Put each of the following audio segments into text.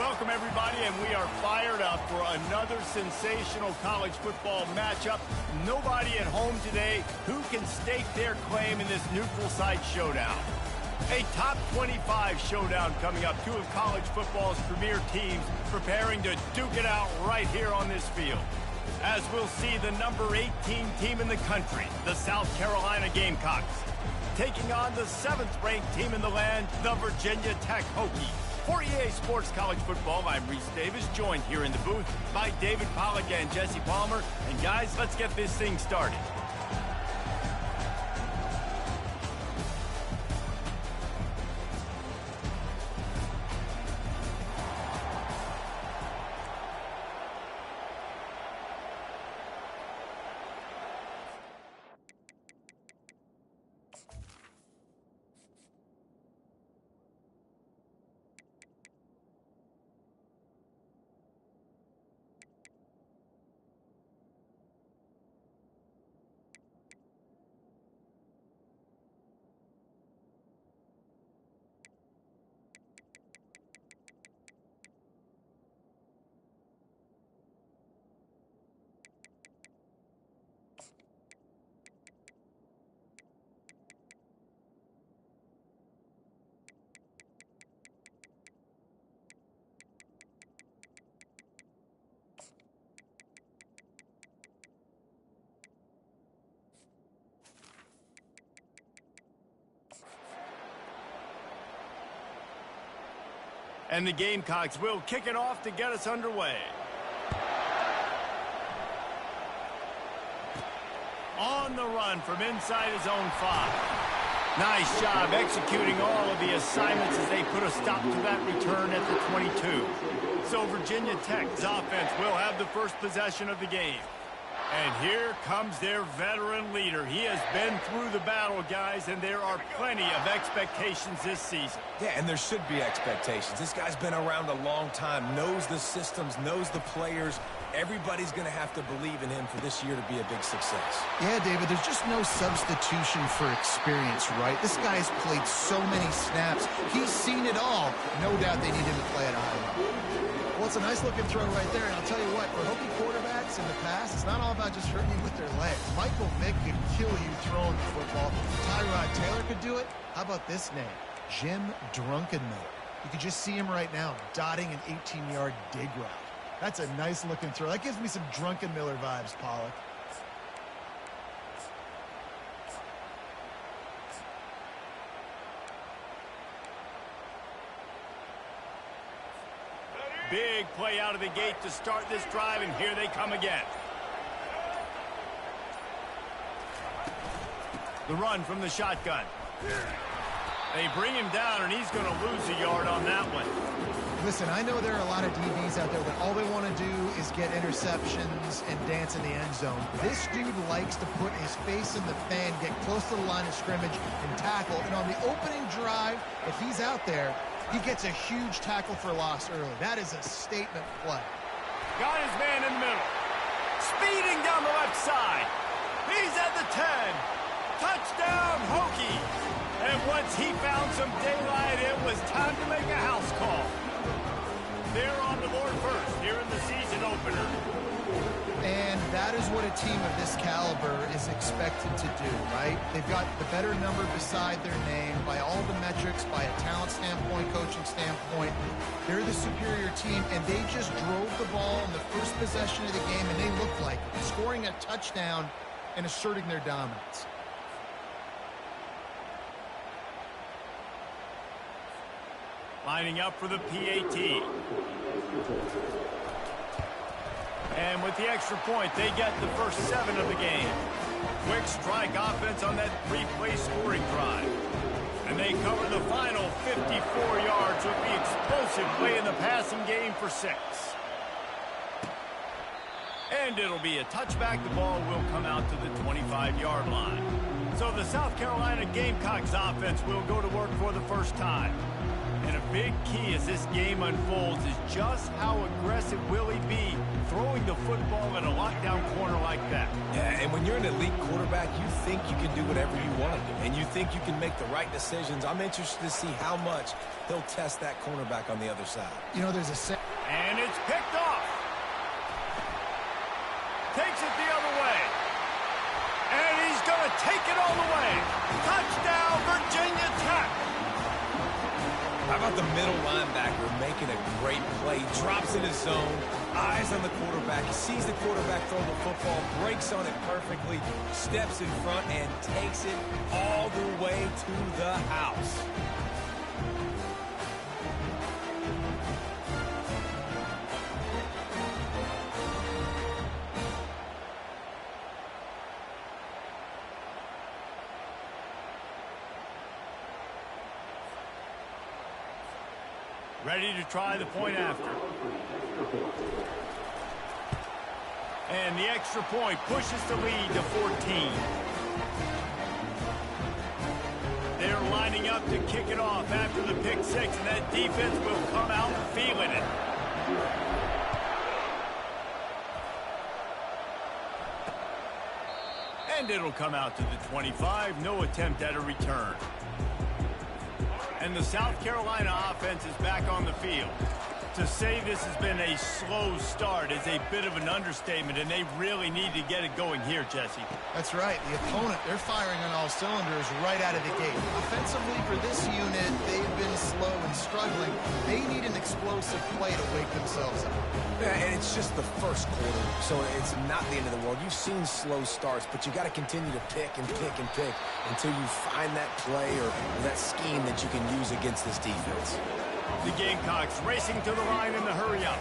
Welcome, everybody, and we are fired up for another sensational college football matchup. Nobody at home today who can stake their claim in this neutral site showdown. A top 25 showdown coming up. Two of college football's premier teams preparing to duke it out right here on this field. As we'll see the number 18 team in the country, the South Carolina Gamecocks, taking on the 7th-ranked team in the land, the Virginia Tech Hokies. For EA Sports College Football, I'm Reese Davis, joined here in the booth by David Pollack and Jesse Palmer. And guys, let's get this thing started. And the Gamecocks will kick it off to get us underway. On the run from inside his own 5. Nice job executing all of the assignments as they put a stop to that return at the 22. So Virginia Tech's offense will have the first possession of the game. And here comes their veteran leader. He has been through the battle, guys, and there are plenty of expectations this season. Yeah, and there should be expectations. This guy's been around a long time, knows the systems, knows the players. Everybody's going to have to believe in him for this year to be a big success. Yeah, David, there's just no substitution for experience, right? This guy's played so many snaps. He's seen it all. No doubt they need him to play at a high level. Well, it's a nice-looking throw right there, and I'll tell you what, for Hokie quarterbacks in the past, it's not all about just hurting you with their legs. Michael Vick could kill you throwing the football. Tyrod Taylor could do it. How about this name? Jim Drunkenmiller. You can just see him right now, dotting an 18-yard dig route. That's a nice-looking throw. That gives me some Drunkenmiller vibes, Pollack. Big play out of the gate to start this drive, and here they come again. The run from the shotgun. They bring him down, and he's going to lose a yard on that one. Listen, I know there are a lot of DBs out there that all they want to do is get interceptions and dance in the end zone. This dude likes to put his face in the fan, get close to the line of scrimmage, and tackle. And on the opening drive, if he's out there, he gets a huge tackle for loss early. That is a statement play. Got his man in the middle. Speeding down the left side. He's at the 10. Touchdown, Hokies. And once he found some daylight, it was time to make a house call. They're on the board first here in the season opener. And that is what a team of this caliber is expected to do, right? They've got the better number beside their name by all the metrics, by a talent standpoint, coaching standpoint. They're the superior team, and they just drove the ball in the first possession of the game, and they looked like it, scoring a touchdown and asserting their dominance. Lining up for the PAT. And with the extra point, they get the first 7 of the game. Quick strike offense on that 3-play scoring drive. And they cover the final 54 yards with the explosive play in the passing game for 6. And it'll be a touchback. The ball will come out to the 25-yard line. So the South Carolina Gamecocks offense will go to work for the first time. And a big key as this game unfolds is just how aggressive will he be throwing the football at a lockdown corner like that. Yeah, and when when you're an elite quarterback, you think you can do whatever you want to do, and you think you can make the right decisions. I'm interested to see how much he'll test that cornerback on the other side. You know, there's And it's picked off. Takes it the other way. And he's going to take it all the way. Touchdown, Virginia Tech. How about the middle linebacker making a great play? Drops in his zone, eyes on the quarterback. He sees the quarterback throw the football, breaks on it perfectly, steps in front, and takes it all the way to the house. Ready to try the point after. And the extra point pushes the lead to 14. They're lining up to kick it off after the pick six, and that defense will come out feeling it. And it'll come out to the 25. No attempt at a return. And the South Carolina offense is back on the field. To say this has been a slow start is a bit of an understatement, and they really need to get it going here, Jesse. That's right. The opponent, they're firing on all cylinders right out of the gate. Offensively, for this unit, they've been slow and struggling. They need an explosive play to wake themselves up. Yeah, and it's just the first quarter, so it's not the end of the world. You've seen slow starts, but you got to continue to pick and pick and pick until you find that play or that scheme that you can use against this defense. The Gamecocks racing to the line in the hurry-up.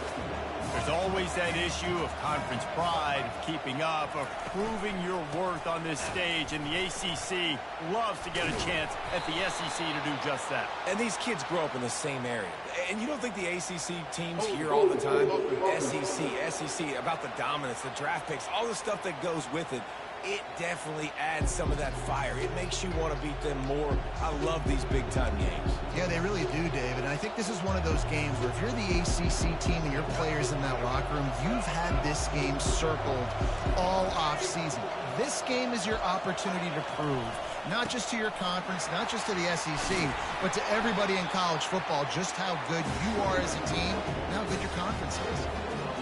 There's always that issue of conference pride, of keeping up, of proving your worth on this stage, and the ACC loves to get a chance at the SEC to do just that. And these kids grow up in the same area. And you don't think the ACC teams hear all the time, SEC, about the dominance, the draft picks, all the stuff that goes with it. It definitely adds some of that fire. It makes you want to beat them more. I love these big-time games. Yeah, they really do, David. And I think this is one of those games where if you're the ACC team and your players in that locker room, you've had this game circled all off-season. This game is your opportunity to prove, not just to your conference, not just to the SEC, but to everybody in college football, just how good you are as a team and how good your conference is.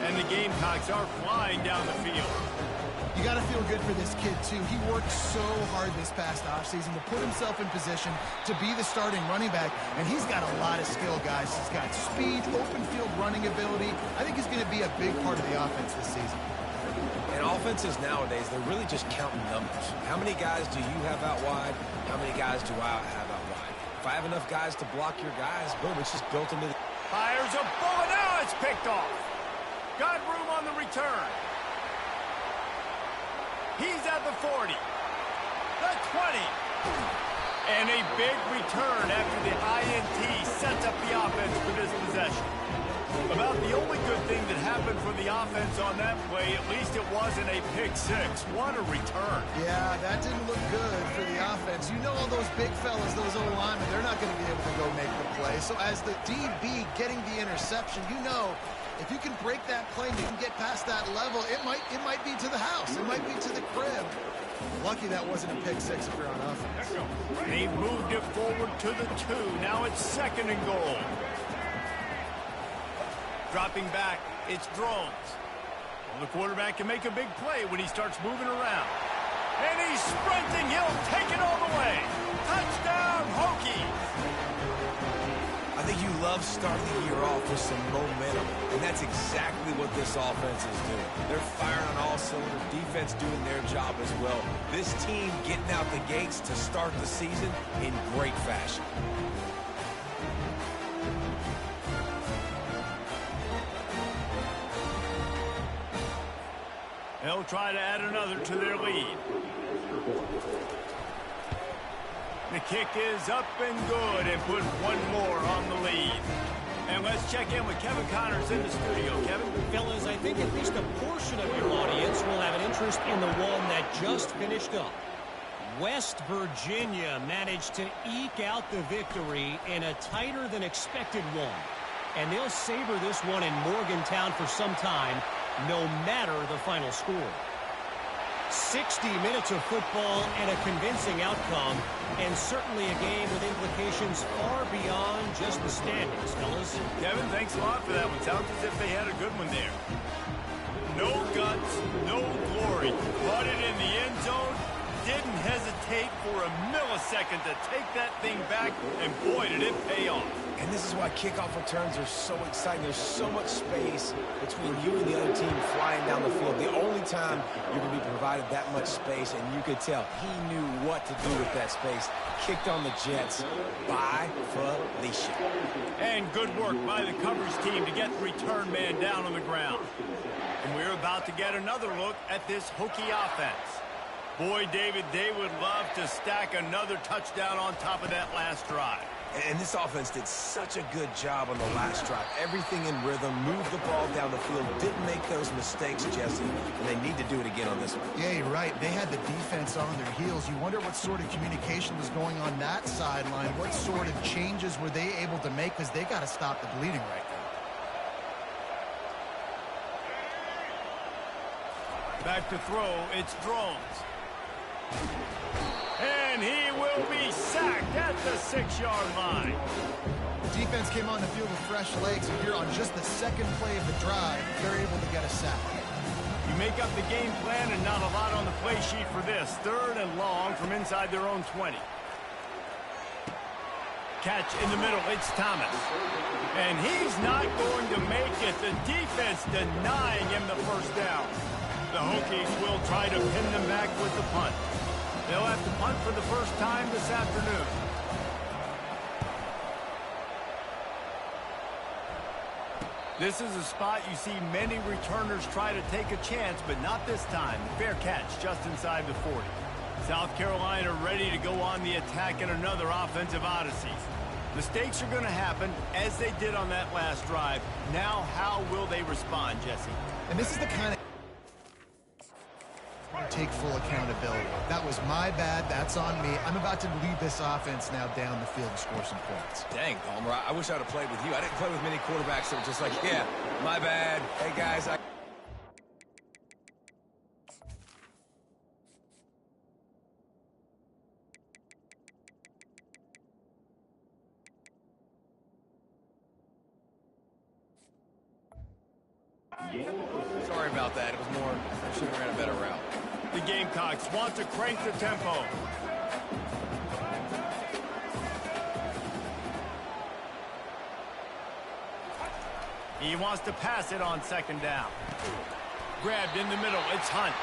And the Gamecocks are flying down the field. You got to feel good for this kid, too. He worked so hard this past offseason to put himself in position to be the starting running back, and he's got a lot of skill, guys. He's got speed, open field running ability. I think he's going to be a big part of the offense this season. And offenses nowadays, they're really just counting numbers. How many guys do you have out wide? How many guys do I have out wide? If I have enough guys to block your guys, boom, it's just built into the... Fires a bullet. Now it's picked off. Got room on the return. He's at the 40, the 20, and a big return after the INT sets up the offense for this possession. About the only good thing that happened for the offense on that play, at least it wasn't a pick six. What a return. Yeah, that didn't look good for the offense. You know all those big fellas, those old linemen, they're not going to be able to go make the play. So as the DB getting the interception, you know, if you can break that play and you can get past that level, it might be to the house. It might be to the crib. Lucky that wasn't a pick six if you're on offense. They moved it forward to the 2. Now it's 2nd and goal. Dropping back, it's Drones. Well, the quarterback can make a big play when he starts moving around. And he's sprinting. He'll take it all the way. Touchdown, Hokies. I think you love starting the year off with some momentum, and that's exactly what this offense is doing. They're firing on all cylinders, defense doing their job as well. This team getting out the gates to start the season in great fashion. They'll try to add another to their lead. The kick is up and good and put one more on the lead. And let's check in with Kevin Connors in the studio. Kevin? Fellas, I think at least a portion of your audience will have an interest in the one that just finished up. West Virginia managed to eke out the victory in a tighter than expected one. And they'll savor this one in Morgantown for some time, no matter the final score. 60 minutes of football and a convincing outcome, and certainly a game with implications far beyond just the standings, fellas. Kevin, thanks a lot for that one. Sounds as if they had a good one there. No guts, no glory. Caught it in the end zone. Didn't hesitate for a millisecond to take that thing back, and boy, did it pay off. And this is why kickoff returns are so exciting. There's so much space between you and the other team flying down the field. The only time you're going to be provided that much space, and you could tell he knew what to do with that space. Kicked on the Jets by Felicia. And good work by the coverage team to get the return man down on the ground. And we're about to get another look at this Hokie offense. Boy, David, they would love to stack another touchdown on top of that last drive. And this offense did such a good job on the last drive. Everything in rhythm, moved the ball down the field, didn't make those mistakes, Jesse, and they need to do it again on this one. Yeah, you're right. They had the defense on their heels. You wonder what sort of communication was going on that sideline. What sort of changes were they able to make, because they got to stop the bleeding right now. Back to throw, it's Drones. And he will be sacked at the 6-yard line. Defense came on the field with fresh legs, and here on just the second play of the drive, they're able to get a sack. You make up the game plan and not a lot on the play sheet for this. 3rd and long from inside their own 20. Catch in the middle, it's Thomas. And he's not going to make it. The defense denying him the first down. The Hokies will try to pin them back with the punt. They'll have to punt for the first time this afternoon. This is a spot you see many returners try to take a chance, but not this time. Fair catch just inside the 40. South Carolina ready to go on the attack in another offensive odyssey. Mistakes are going to happen, as they did on that last drive. Now, how will they respond, Jesse? And this is the kind of take full accountability. That was my bad. That's on me. I'm about to lead this offense now down the field and score some points. Dang, Palmer, I wish I would have played with you. I didn't play with many quarterbacks that were just like, yeah, my bad. Hey, guys, Sorry about that. It was more, I should have ran a better route. The Gamecocks want to crank the tempo. He wants to pass it on 2nd down. Grabbed in the middle, it's Hunt.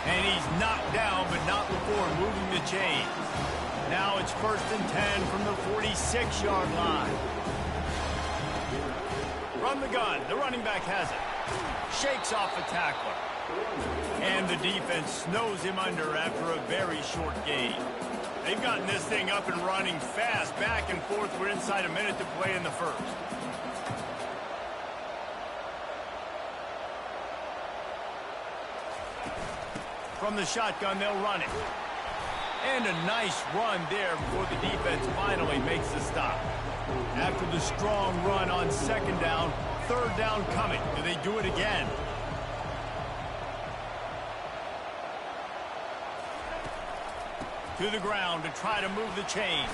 And he's knocked down, but not before moving the chains. Now it's 1st and 10 from the 46-yard line. From the gun, the running back has it. Shakes off the tackler. And the defense snows him under after a very short gain. They've gotten this thing up and running fast, back and forth. We're inside a minute to play in the first. From the shotgun, they'll run it. And a nice run there before the defense finally makes the stop. After the strong run on 2nd down, 3rd down coming. Do they do it again? To the ground to try to move the chains.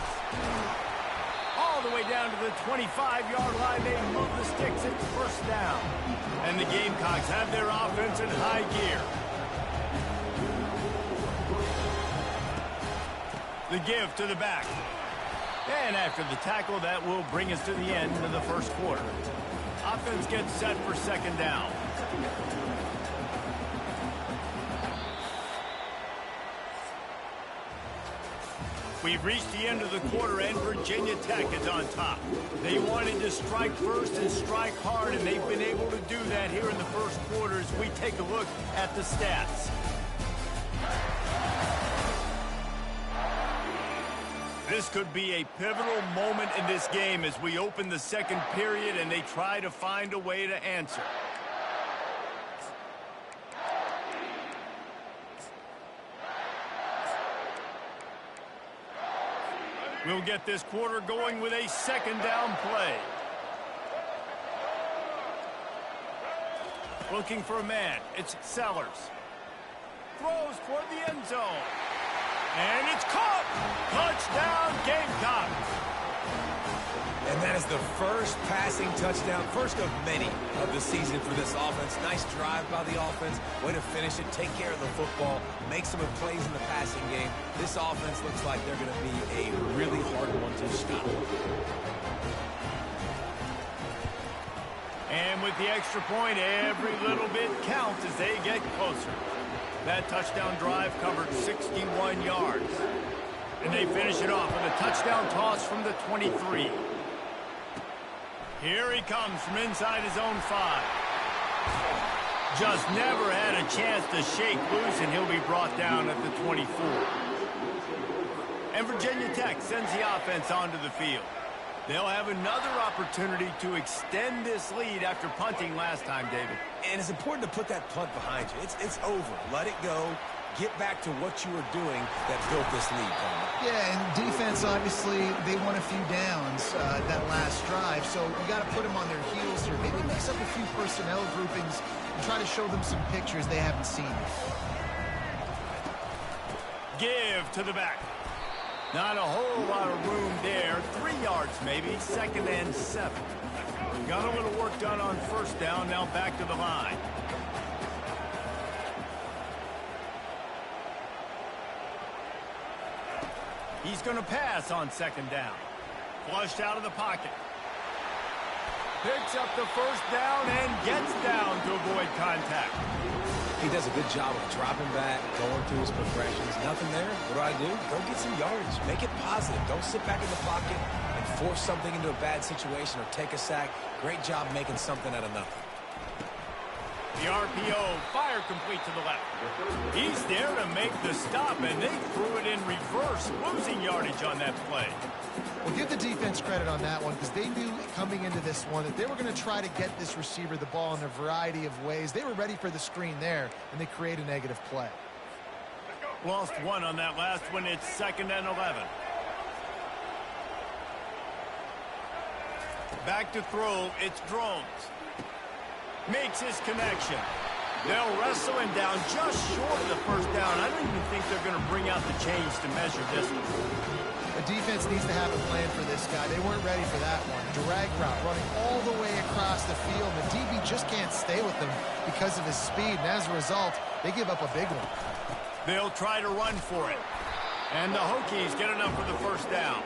All the way down to the 25-yard line. They move the sticks. It's 1st down. And the Gamecocks have their offense in high gear. The give to the back. And after the tackle, that will bring us to the end of the first quarter. Offense gets set for 2nd down. We've reached the end of the quarter, and Virginia Tech is on top. They wanted to strike first and strike hard, and they've been able to do that here in the first quarter as we take a look at the stats. This could be a pivotal moment in this game as we open the 2nd period and they try to find a way to answer. We'll get this quarter going with a 2nd down play. Looking for a man. It's Sellers. Throws goes for the end zone. And it's caught. Touchdown, Gamecocks. And that is the first passing touchdown, first of many of the season for this offense. Nice drive by the offense. Way to finish it, take care of the football, make some plays in the passing game. This offense looks like they're going to be a really hard one to stop. And with the extra point, every little bit counts as they get closer. That touchdown drive covered 61 yards. And they finish it off with a touchdown toss from the 23. Here he comes from inside his own 5. Just never had a chance to shake loose, and he'll be brought down at the 24. And Virginia Tech sends the offense onto the field. They'll have another opportunity to extend this lead after punting last time, David. And it's important to put that punt behind you. It's over. Let it go. Get back to what you were doing that built this lead, Palmer. Yeah, and defense, obviously, they won a few downs that last drive, so you got to put them on their heels here. Maybe mix up a few personnel groupings and try to show them some pictures they haven't seen. Give to the back. Not a whole lot of room there. 3 yards maybe. 2nd and 7. Got a little work done on first down. Now back to the line. He's going to pass on 2nd down. Flushed out of the pocket. Picks up the first down and gets down to avoid contact. He does a good job of dropping back, going through his progressions. Nothing there. What do? Go get some yardage. Make it positive. Don't sit back in the pocket and force something into a bad situation or take a sack. Great job making something out of nothing. The RPO, fire complete to the left. He's there to make the stop, and they threw it in reverse, losing yardage on that play. Well, give the defense credit on that one because they knew coming into this one that they were going to try to get this receiver the ball in a variety of ways. They were ready for the screen there, and they create a negative play. Lost 1 on that last one. It's 2nd and 11. Back to throw. It's Drones. Makes his connection. They'll wrestle him down just short of the first down. I don't even think they're going to bring out the chains to measure this one. The defense needs to have a plan for this guy. They weren't ready for that one. Drag route running all the way across the field. The DB just can't stay with them because of his speed. And as a result, they give up a big one. They'll try to run for it. And the Hokies get enough for the first down.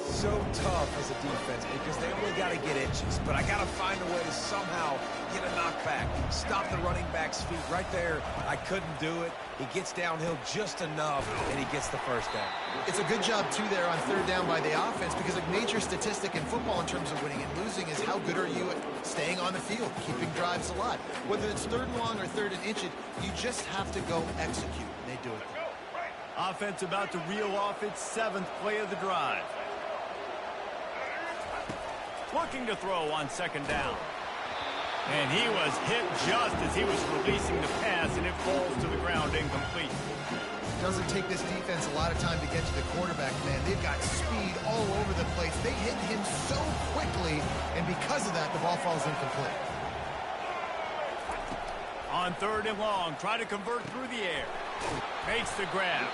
So tough as a defense because they only got to get inches. But I got to find a way to somehow get a knockback. Stop the running back's feet right there. I couldn't do it. He gets downhill just enough, and he gets the first down. It's a good job, too, there on 3rd down by the offense because a major statistic in football in terms of winning and losing is how good are you at staying on the field, keeping drives alive. Whether it's 3rd and long or 3rd and inches, you just have to go execute, and they do it. Offense about to reel off its 7th play of the drive. Looking to throw on 2nd down. And he was hit just as he was releasing the pass, and it falls to the ground incomplete. Doesn't take this defense a lot of time to get to the quarterback, man. They've got speed all over the place. They hit him so quickly, and because of that, the ball falls incomplete. On 3rd and long, try to convert through the air. Makes the grab.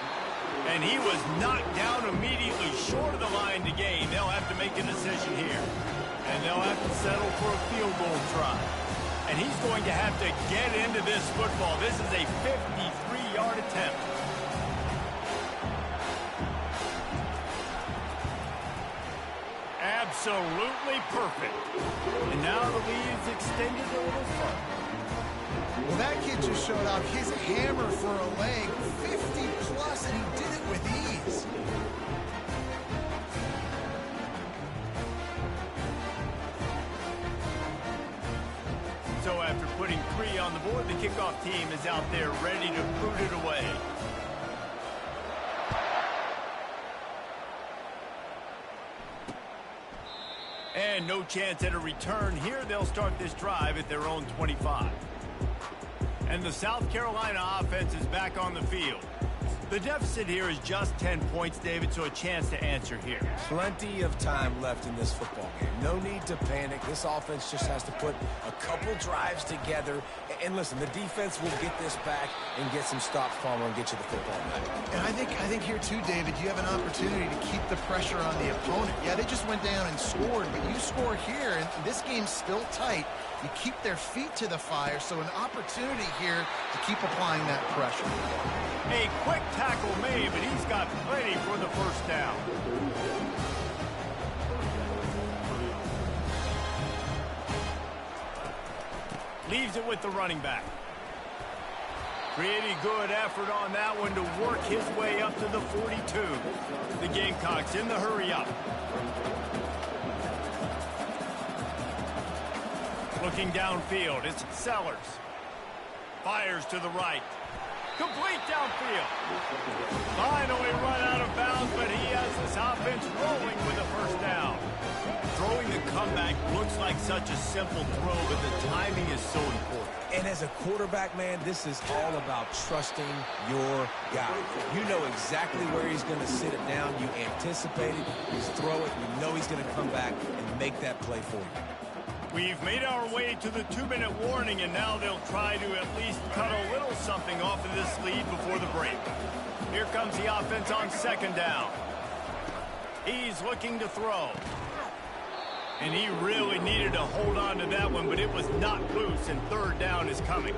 And he was knocked down immediately short of the line to gain. They'll have to make a decision here. And they'll have to settle for a field goal try. And he's going to have to get into this football. This is a 53-yard attempt. Absolutely perfect. And now the lead's extended a little further. Well, that kid just showed off his hammer for a leg, 50-plus, and he did it with ease. So after putting 3 on the board, the kickoff team is out there ready to boot it away. And no chance at a return here. They'll start this drive at their own 25. And the South Carolina offense is back on the field. The deficit here is just 10 points, David, so a chance to answer here. Plenty of time left in this football game. No need to panic. This offense just has to put a couple drives together. And listen, the defense will get this back and get some stops, Palmer, and get you the football back. And I think here too, David, you have an opportunity to keep the pressure on the opponent. Yeah, they just went down and scored, but you score here, and this game's still tight. You keep their feet to the fire, so an opportunity here to keep applying that pressure. A quick tackle made, but he's got plenty for the first down. Leaves it with the running back. Pretty good effort on that one to work his way up to the 42. The Gamecocks in the hurry up. Looking downfield, it's Sellers. Fires to the right. Complete downfield. Finally run out of bounds, but he has this offense rolling with a first down. Throwing the comeback looks like such a simple throw, but the timing is so important. And as a quarterback, man, this is all about trusting your guy. You know exactly where he's going to sit it down. You anticipate it. You throw it. You know he's going to come back and make that play for you. We've made our way to the 2-minute warning, and now they'll try to at least cut a little something off of this lead before the break. Here comes the offense on second down. He's looking to throw. And he really needed to hold on to that one, but it was not loose, and third down is coming.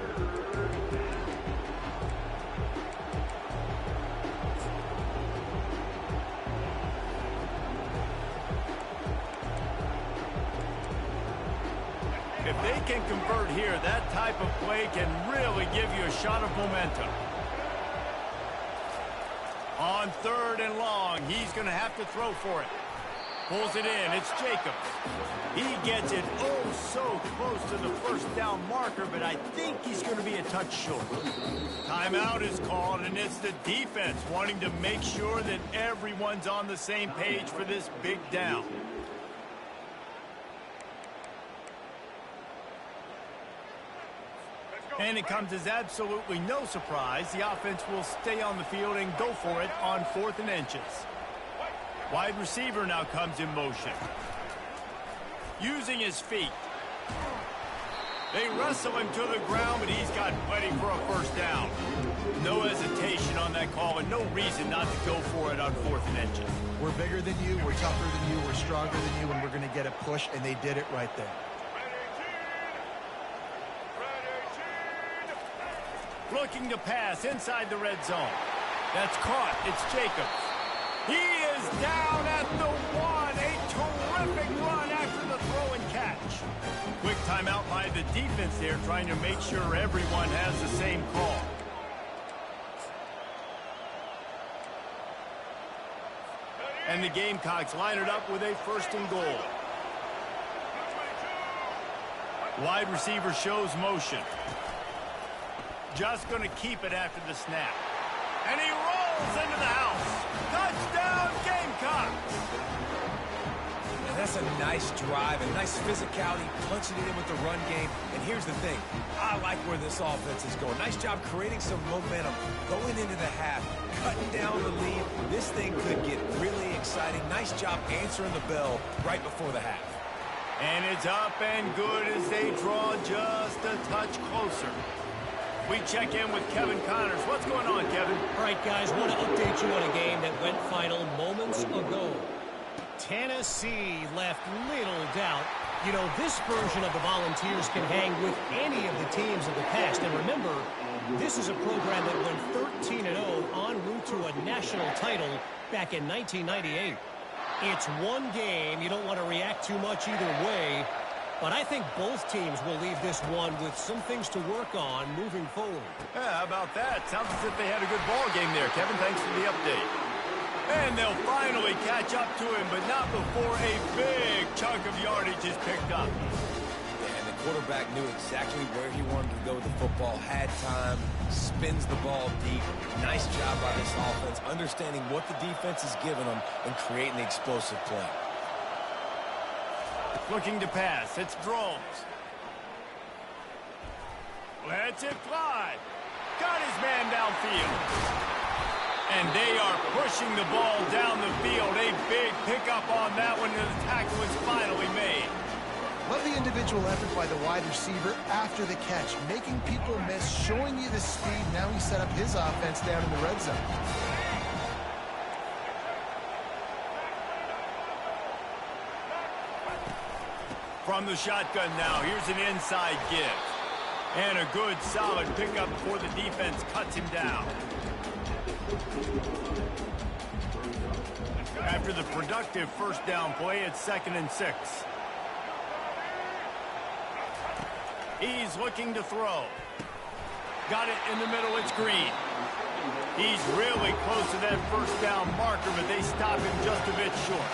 If they can convert here, that type of play can really give you a shot of momentum. On third and long, he's going to have to throw for it. Pulls it in. It's Jacobs. He gets it oh so close to the first down marker, but I think he's going to be a touch short. Timeout is called, and it's the defense wanting to make sure that everyone's on the same page for this big down. And it comes as absolutely no surprise. The offense will stay on the field and go for it on 4th and inches. Wide receiver now comes in motion. Using his feet. They wrestle him to the ground, but he's got plenty for a first down. No hesitation on that call, and no reason not to go for it on 4th and inches. We're bigger than you, we're tougher than you, we're stronger than you, and we're going to get a push, and they did it right there. Looking to pass inside the red zone. That's caught. It's Jacobs. He is down at the 1. A terrific run after the throw and catch. Quick timeout by the defense there, trying to make sure everyone has the same call. And the Gamecocks line it up with a 1st and goal. Wide receiver shows motion. Just going to keep it after the snap. And he rolls into the house. Touchdown, Gamecocks! And that's a nice drive, a nice physicality, punching it in with the run game. And here's the thing. I like where this offense is going. Nice job creating some momentum, going into the half, cutting down the lead. This thing could get really exciting. Nice job answering the bell right before the half. And it's up and good as they draw just a touch closer. We check in with Kevin Connors. What's going on, Kevin? All right, guys, want to update you on a game that went final moments ago. Tennessee left little doubt. You know, this version of the Volunteers can hang with any of the teams of the past. And remember, this is a program that went 13-0 en route to a national title back in 1998. It's one game. You don't want to react too much either way. But I think both teams will leave this one with some things to work on moving forward. Yeah, how about that? Sounds as if they had a good ball game there, Kevin. Thanks for the update. And they'll finally catch up to him, but not before a big chunk of yardage is picked up. And the quarterback knew exactly where he wanted to go with the football, had time, spins the ball deep. Nice job by this offense, understanding what the defense is giving them and creating the explosive play. Looking to pass. It's Drones. Lets it fly. Got his man downfield. And they are pushing the ball down the field. A big pickup on that one, and the tackle is finally made. Love the individual effort by the wide receiver after the catch, making people miss, showing you the speed. Now he set up his offense down in the red zone. From the shotgun now, here's an inside give. And a good, solid pickup before the defense cuts him down. After the productive first down play, it's 2nd and 6. He's looking to throw. Got it in the middle, it's Green. He's really close to that first down marker, but they stop him just a bit short.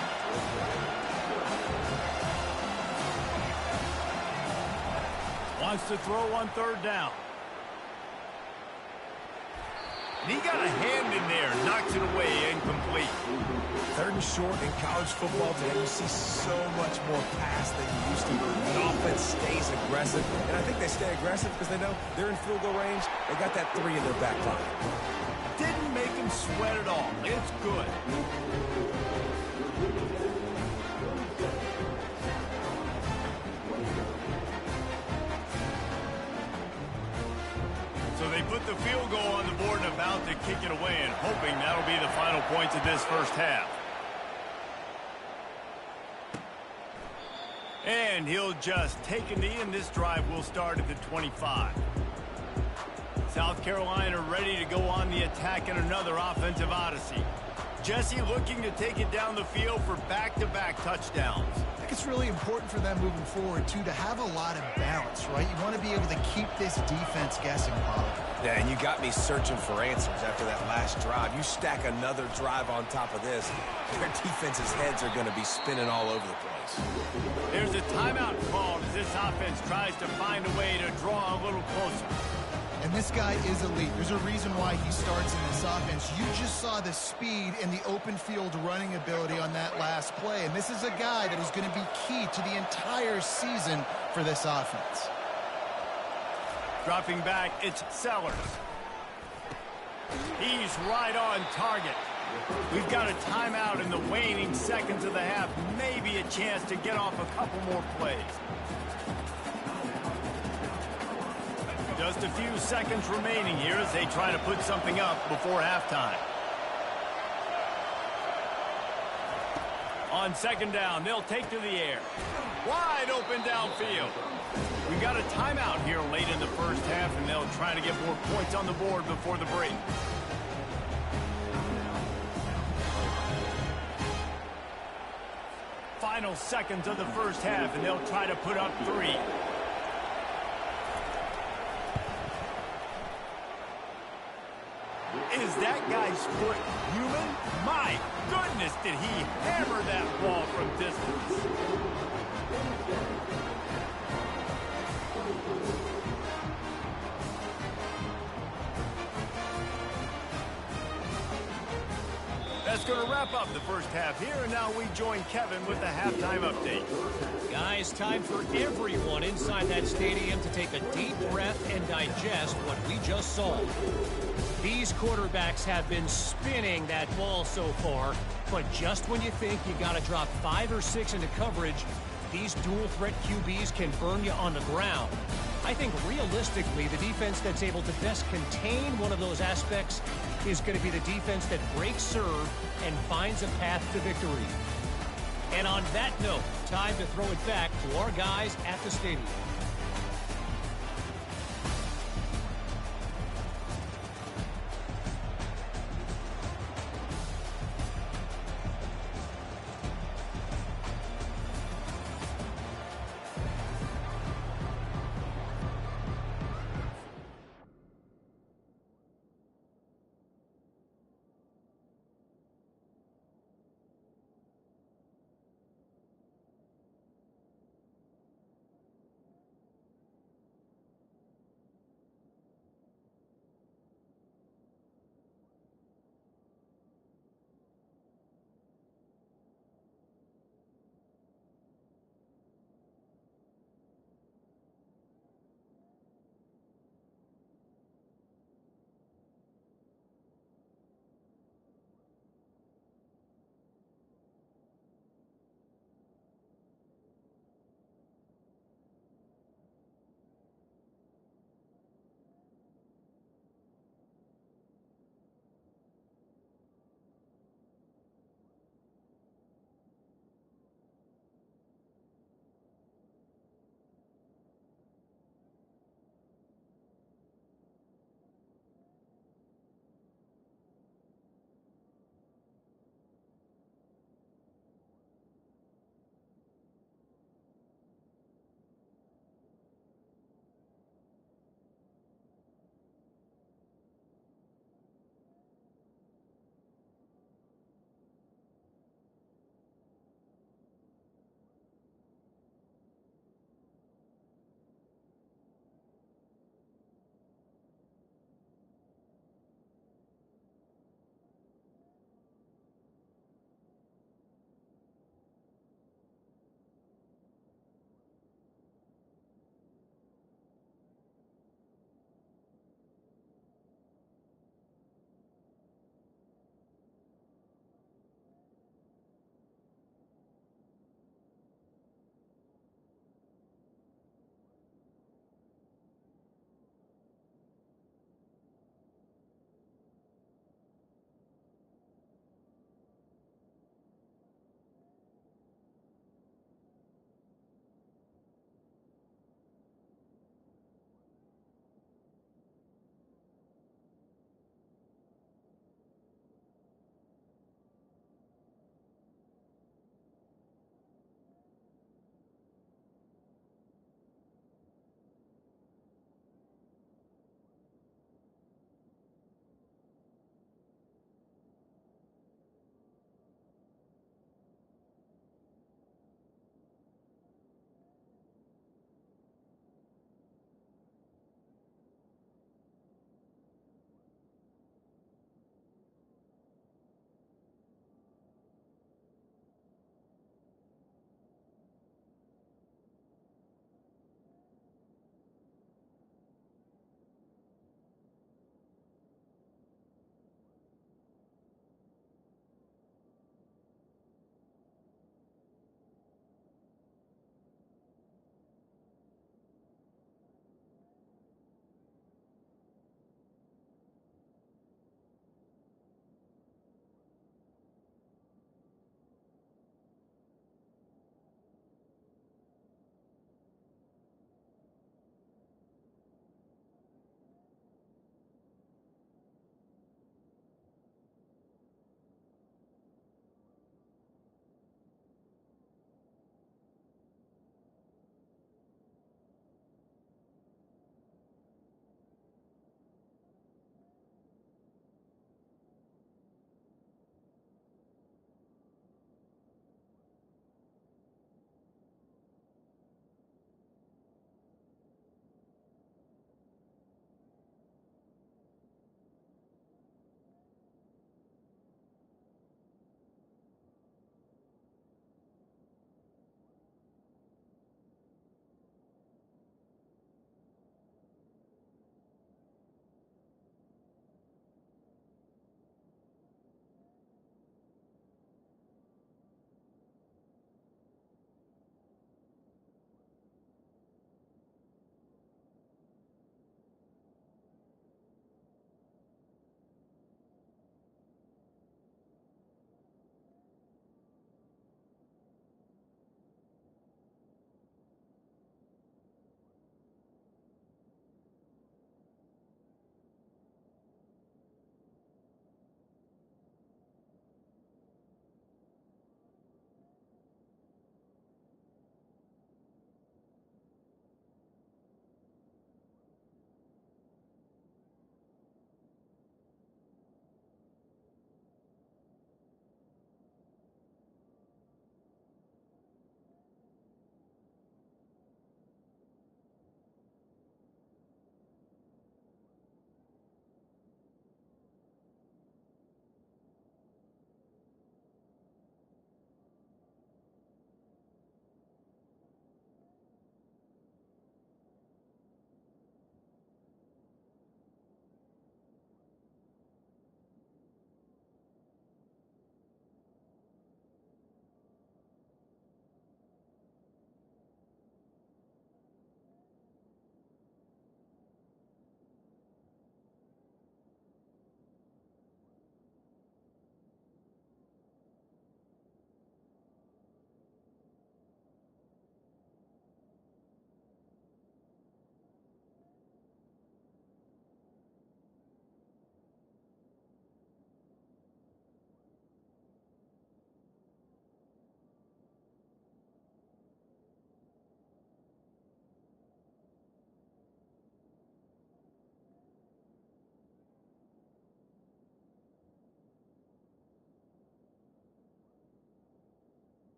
Wants to throw on 3rd down. And he got a hand in there, knocks it away, incomplete. 3rd and short in college football today. You see so much more pass than you used to. The offense stays aggressive, and I think they stay aggressive because they know they're in field goal range. They got that 3 in their back pocket. Didn't make him sweat at all. It's good. So they put the field goal on the board and about to kick it away, and hoping that'll be the final points of this first half. And he'll just take a knee, and this drive will start at the 25. South Carolina ready to go on the attack in another offensive odyssey. Jesse looking to take it down the field for back-to-back touchdowns. I think it's really important for them moving forward, too, to have a lot of balance, right? You want to be able to keep this defense guessing, Pollard. Yeah, and you got me searching for answers after that last drive. You stack another drive on top of this, their defense's heads are going to be spinning all over the place. There's a timeout called as this offense tries to find a way to draw a little closer. And this guy is elite. There's a reason why he starts in this offense. You just saw the speed and the open field running ability on that last play. And this is a guy that is going to be key to the entire season for this offense. Dropping back, it's Sellers. He's right on target. We've got a timeout in the waning seconds of the half. Maybe a chance to get off a couple more plays. Just a few seconds remaining here as they try to put something up before halftime. On 2nd down, they'll take to the air. Wide open downfield. We've got a timeout here late in the first half, and they'll try to get more points on the board before the break. Final seconds of the first half, and they'll try to put up 3. Is that guy's foot human? My goodness, did he hammer that ball from distance. That's going to wrap up the first half here, and now we join Kevin with the halftime update. Guys, time for everyone inside that stadium to take a deep breath and digest what we just saw. These quarterbacks have been spinning that ball so far, but just when you think you got to drop 5 or 6 into coverage, these dual-threat QBs can burn you on the ground. I think realistically, the defense that's able to best contain one of those aspects is going to be the defense that breaks serve and finds a path to victory. And on that note, time to throw it back to our guys at the stadium.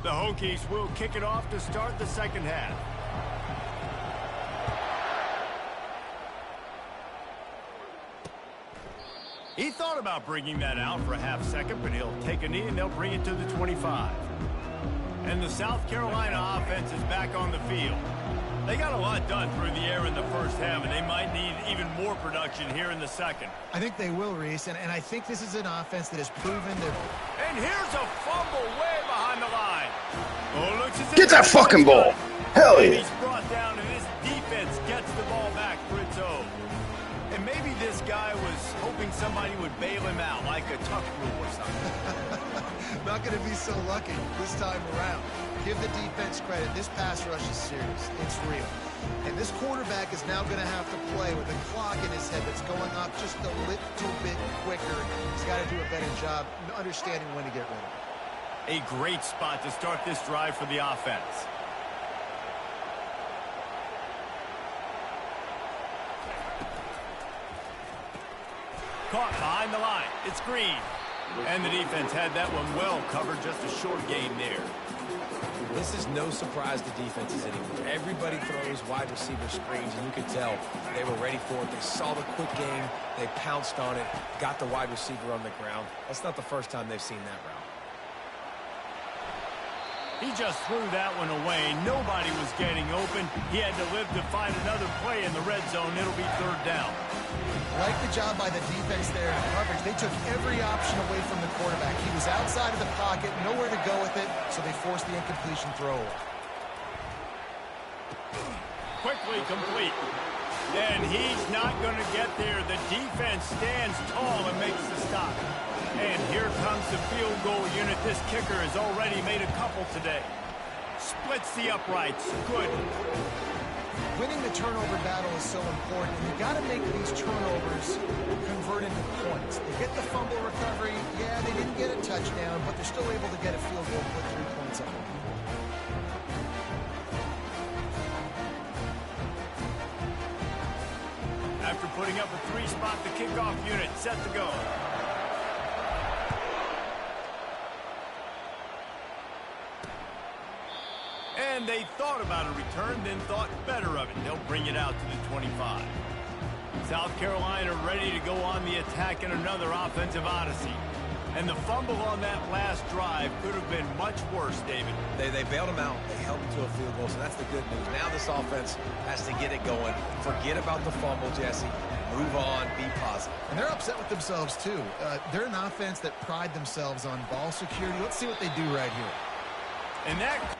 The Hokies will kick it off to start the second half. He thought about bringing that out for a half second, but he'll take a knee and they'll bring it to the 25. And the South Carolina offense is back on the field. They got a lot done through the air in the first half, and they might need even more production here in the second. I think they will, Reese, and I think this is an offense that has proven their... And here's a fumble way behind the line. Oh, looks as if Get that fucking ball. Hell and yeah. he's brought down, and this defense gets the ball back for its own. And maybe this guy was hoping somebody would bail him out, like a tuck rule or something. Not going to be so lucky this time around. Give the defense credit. This pass rush is serious. It's real. And this quarterback is now going to have to play with a clock in his head that's going up just a little bit quicker. He's got to do a better job understanding when to get rid of it. A great spot to start this drive for the offense. Caught behind the line. It's Green. And the defense had that one well covered. Just a short gain there. This is no surprise to defenses anymore. Everybody throws wide receiver screens, and you could tell they were ready for it. They saw the quick game. They pounced on it, got the wide receiver on the ground. That's not the first time they've seen that route. He just threw that one away. Nobody was getting open. He had to live to find another play in the red zone. It'll be third down. Like the job by the defense there in coverage. They took every option away from the quarterback. He was outside of the pocket, nowhere to go with it, so they forced the incompletion throw away. Quickly complete. And he's not going to get there. The defense stands tall and makes the stop. And here comes the field goal unit. This kicker has already made a couple today. Splits the uprights. Good. Winning the turnover battle is so important, and you got to make these turnovers convert into points. They get the fumble recovery. Yeah, they didn't get a touchdown, but they're still able to get a field goal and put 3 points up. After putting up a 3-spot, the kickoff unit set to go. And they thought about a return, then thought better of it. They'll bring it out to the 25. South Carolina ready to go on the attack in another offensive odyssey. And the fumble on that last drive could have been much worse, David. They bailed him out. They held him to a field goal, so that's the good news. Now this offense has to get it going. Forget about the fumble, Jesse. Move on. Be positive. And they're upset with themselves, too. They're an offense that pride themselves on ball security. Let's see what they do right here. And that...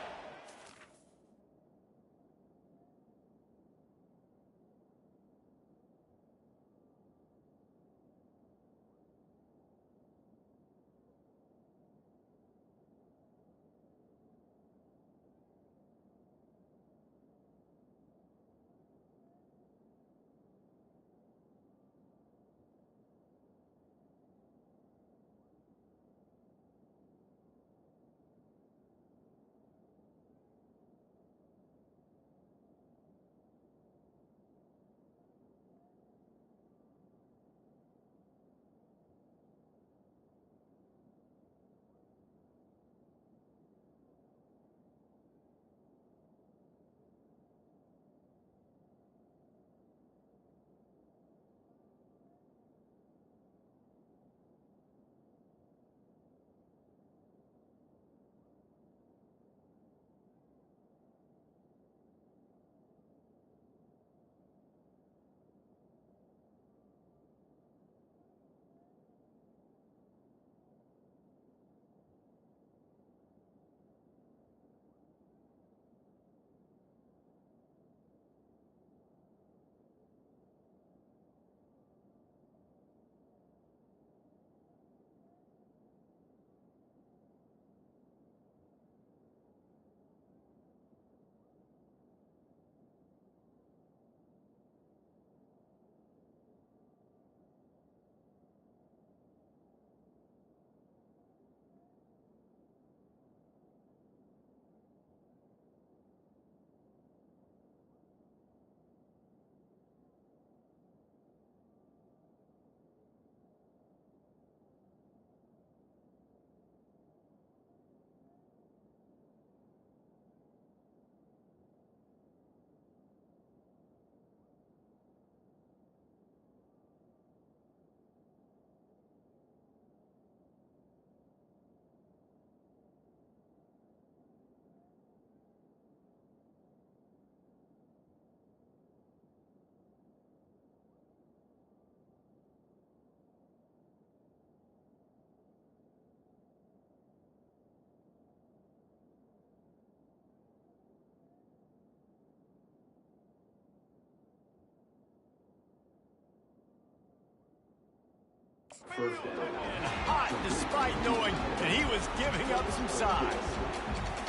And hot despite knowing that he was giving up some size.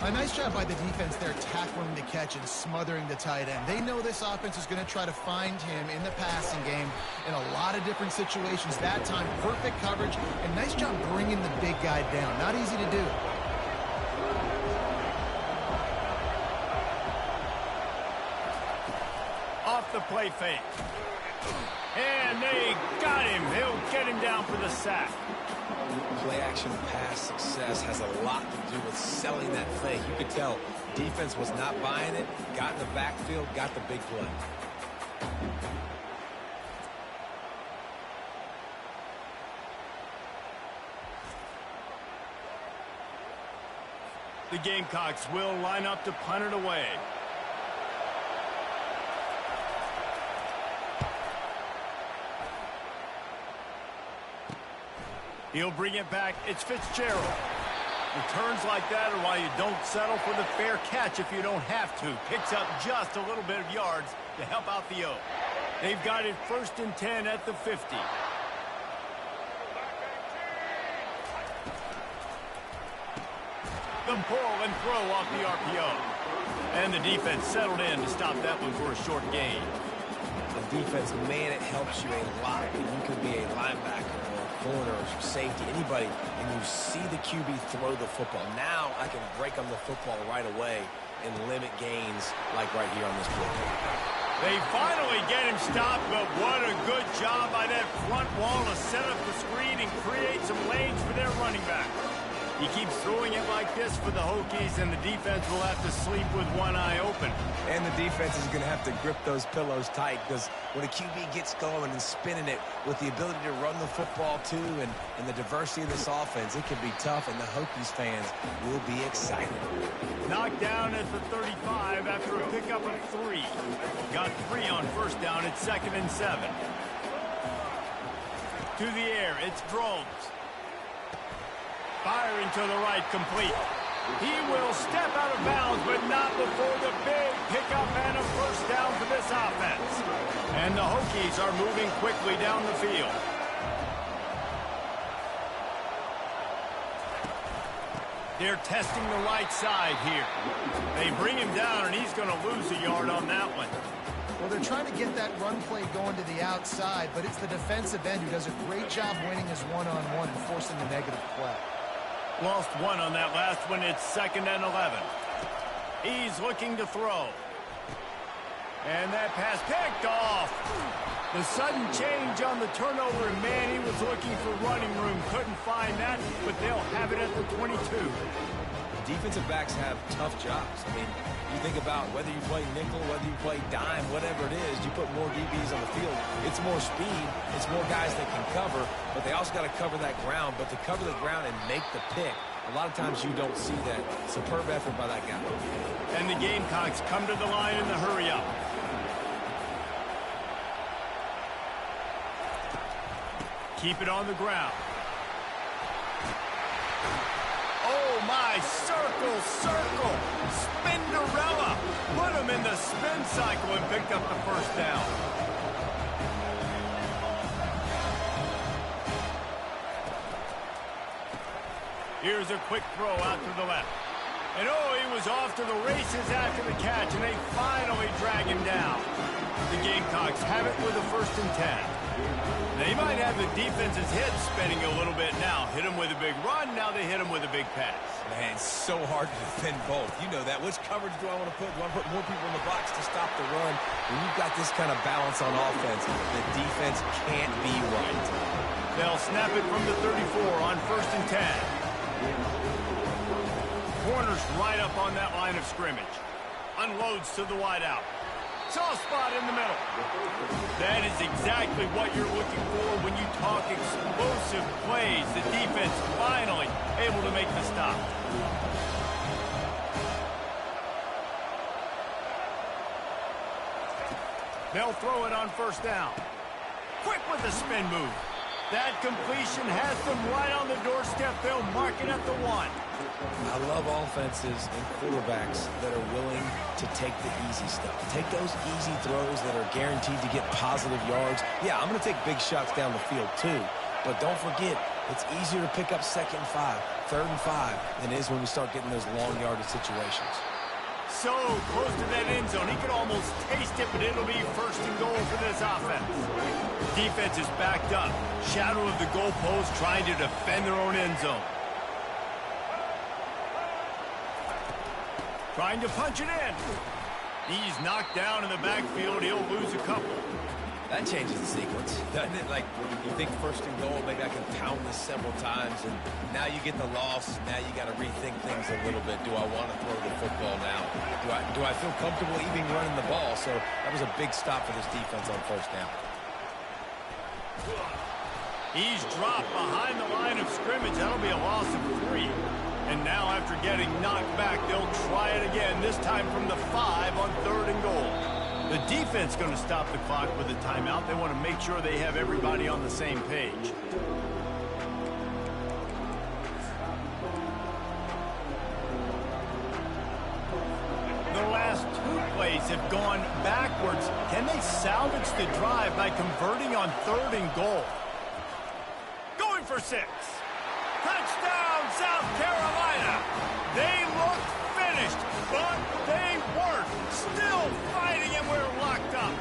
A nice job by the defense there tackling the catch and smothering the tight end. They know this offense is going to try to find him in the passing game in a lot of different situations. That time, perfect coverage, and nice job bringing the big guy down. Not easy to do. Off the play fake. And they got him. They'll get him down for the sack. Play-action pass success has a lot to do with selling that fake. You could tell defense was not buying it, got in the backfield, got the big play. The Gamecocks will line up to punt it away. He'll bring it back. It's Fitzgerald. Returns like that are why you don't settle for the fair catch if you don't have to. Picks up just a little bit of yards to help out the O. They've got it 1st and 10 at the 50. The pull and throw off the RPO. And the defense settled in to stop that one for a short gain. The defense, man, it helps you a lot. You could be a linebacker or a corner or safety, anybody, and you see the QB throw the football. Now I can break on the football right away and limit gains like right here on this play. They finally get him stopped, but what a good job by that front wall to set up the screen and create some lanes for their running back. He keeps throwing it like this for the Hokies, and the defense will have to sleep with one eye open. And the defense is going to have to grip those pillows tight, because when a QB gets going and spinning it with the ability to run the football too and the diversity of this offense, it can be tough, and the Hokies fans will be excited. Knocked down at the 35 after a pickup of 3. Got 3 on 1st down at 2nd and 7. To the air, it's Drones. Firing to the right, complete. He will step out of bounds, but not before the big pickup and a 1st down for this offense. And the Hokies are moving quickly down the field. They're testing the right side here. They bring him down, and he's going to lose a yard on that one. Well, they're trying to get that run play going to the outside, but it's the defensive end who does a great job winning his one-on-one and forcing the negative play. Lost 1 on that last one. It's 2nd and 11. He's looking to throw. And that pass picked off. The sudden change on the turnover, and man, he was looking for running room. Couldn't find that, but they'll have it at the 22. Defensive backs have tough jobs. I mean, you think about whether you play nickel, whether you play dime, whatever it is, you put more DBs on the field. It's more speed. It's more guys that can cover, but they also got to cover that ground. But to cover the ground and make the pick, a lot of times you don't see that. Superb effort by that guy. And the Gamecocks come to the line in the hurry-up. Keep it on the ground. Oh, my, circle, circle, Spinderella. Put him in the spin cycle and picked up the 1st down. Here's a quick throw out to the left. And oh, he was off to the races after the catch, and they finally drag him down. The Gamecocks have it with a 1st and 10. They might have the defense's head spinning a little bit now. Hit him with a big run, now they hit him with a big pass. Man, it's so hard to defend both. You know that. Which coverage do I want to put? Do I want to put more people in the box to stop the run? When you've got this kind of balance on offense, the defense can't be right. They'll snap it from the 34 on 1st and 10. Corner's right up on that line of scrimmage. Unloads to the wideout. Soft spot in the middle. That is exactly what you're looking for when you talk explosive plays. The defense finally able to make the stop. They'll throw it on 1st down. Quick with the spin move. That completion has them right on the doorstep. They'll mark it at the 1. I love offenses and quarterbacks that are willing to take the easy stuff. Take those easy throws that are guaranteed to get positive yards. Yeah, I'm going to take big shots down the field too, But don't forget, it's easier to pick up 2nd and 5, 3rd and 5 than it is when we start getting those long yardage situations. So close to that end zone. He could almost taste it, but it'll be 1st and goal for this offense. Defense is backed up. Shadow of the goalpost trying to defend their own end zone. Trying to punch it in. He's knocked down in the backfield. He'll lose a couple. That changes the sequence, doesn't it? Like, you think 1st and goal, maybe I can pound this several times, and now you get the loss. Now you got to rethink things a little bit. Do I want to throw the football now? Do I feel comfortable even running the ball? So that was a big stop for this defense on 1st down. He's dropped behind the line of scrimmage. That'll be a loss of 3. And now after getting knocked back, they'll try it again, this time from the 5 on 3rd and goal. The defense going to stop the clock with a timeout. They want to make sure they have everybody on the same page. The last 2 plays have gone backwards. Can they salvage the drive by converting on 3rd and goal? Going for 6. Touchdown, South Carolina. They looked finished, but they weren't. Still fighting, and we're locked up.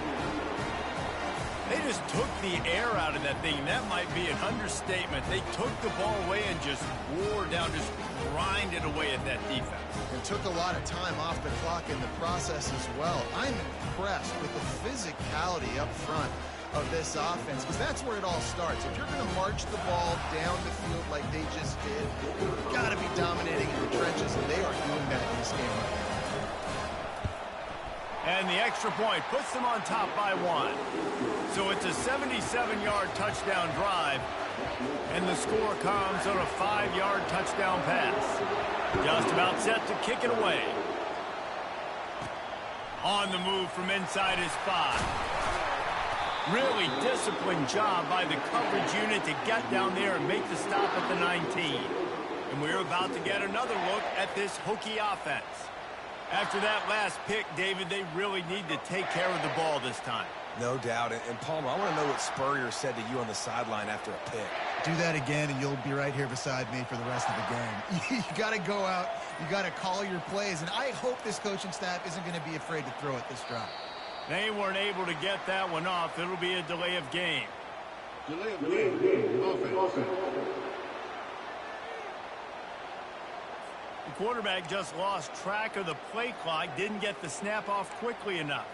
They just took the air out of that thing. That might be an understatement. They took the ball away and just wore down, just grinded away at that defense. And took a lot of time off the clock in the process as well. I'm impressed with the physicality up front of this offense, because that's where it all starts. If you're going to march the ball down the field like they just did, you've got to be dominating in the trenches, and they are doing that in this game right now. And the extra point puts them on top by 1. So it's a 77-yard touchdown drive, and the score comes on a 5-yard touchdown pass. Just about set to kick it away. On the move from inside his 5. Really disciplined job by the coverage unit to get down there and make the stop at the 19. And we're about to get another look at this Hokie offense. After that last pick, David, they really need to take care of the ball this time. No doubt. And Palmer, I want to know what Spurrier said to you on the sideline after a pick. Do that again, and you'll be right here beside me for the rest of the game. You got to go out. You got to call your plays. And I hope this coaching staff isn't going to be afraid to throw it this drive. They weren't able to get that one off. It'll be a delay of game. Delay of game. Offense. The quarterback just lost track of the play clock, didn't get the snap off quickly enough.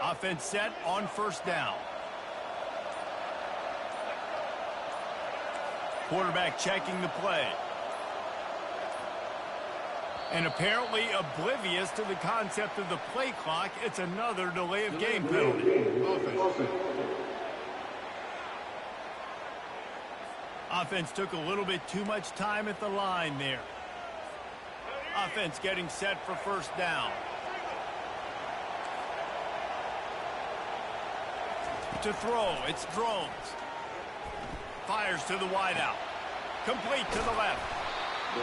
Offense set on 1st down. Quarterback checking the play. And apparently oblivious to the concept of the play clock, it's another delay of game penalty. Offense took a little bit too much time at the line there. Offense getting set for 1st down. To throw, it's Drones. Fires to the wideout. Complete to the left.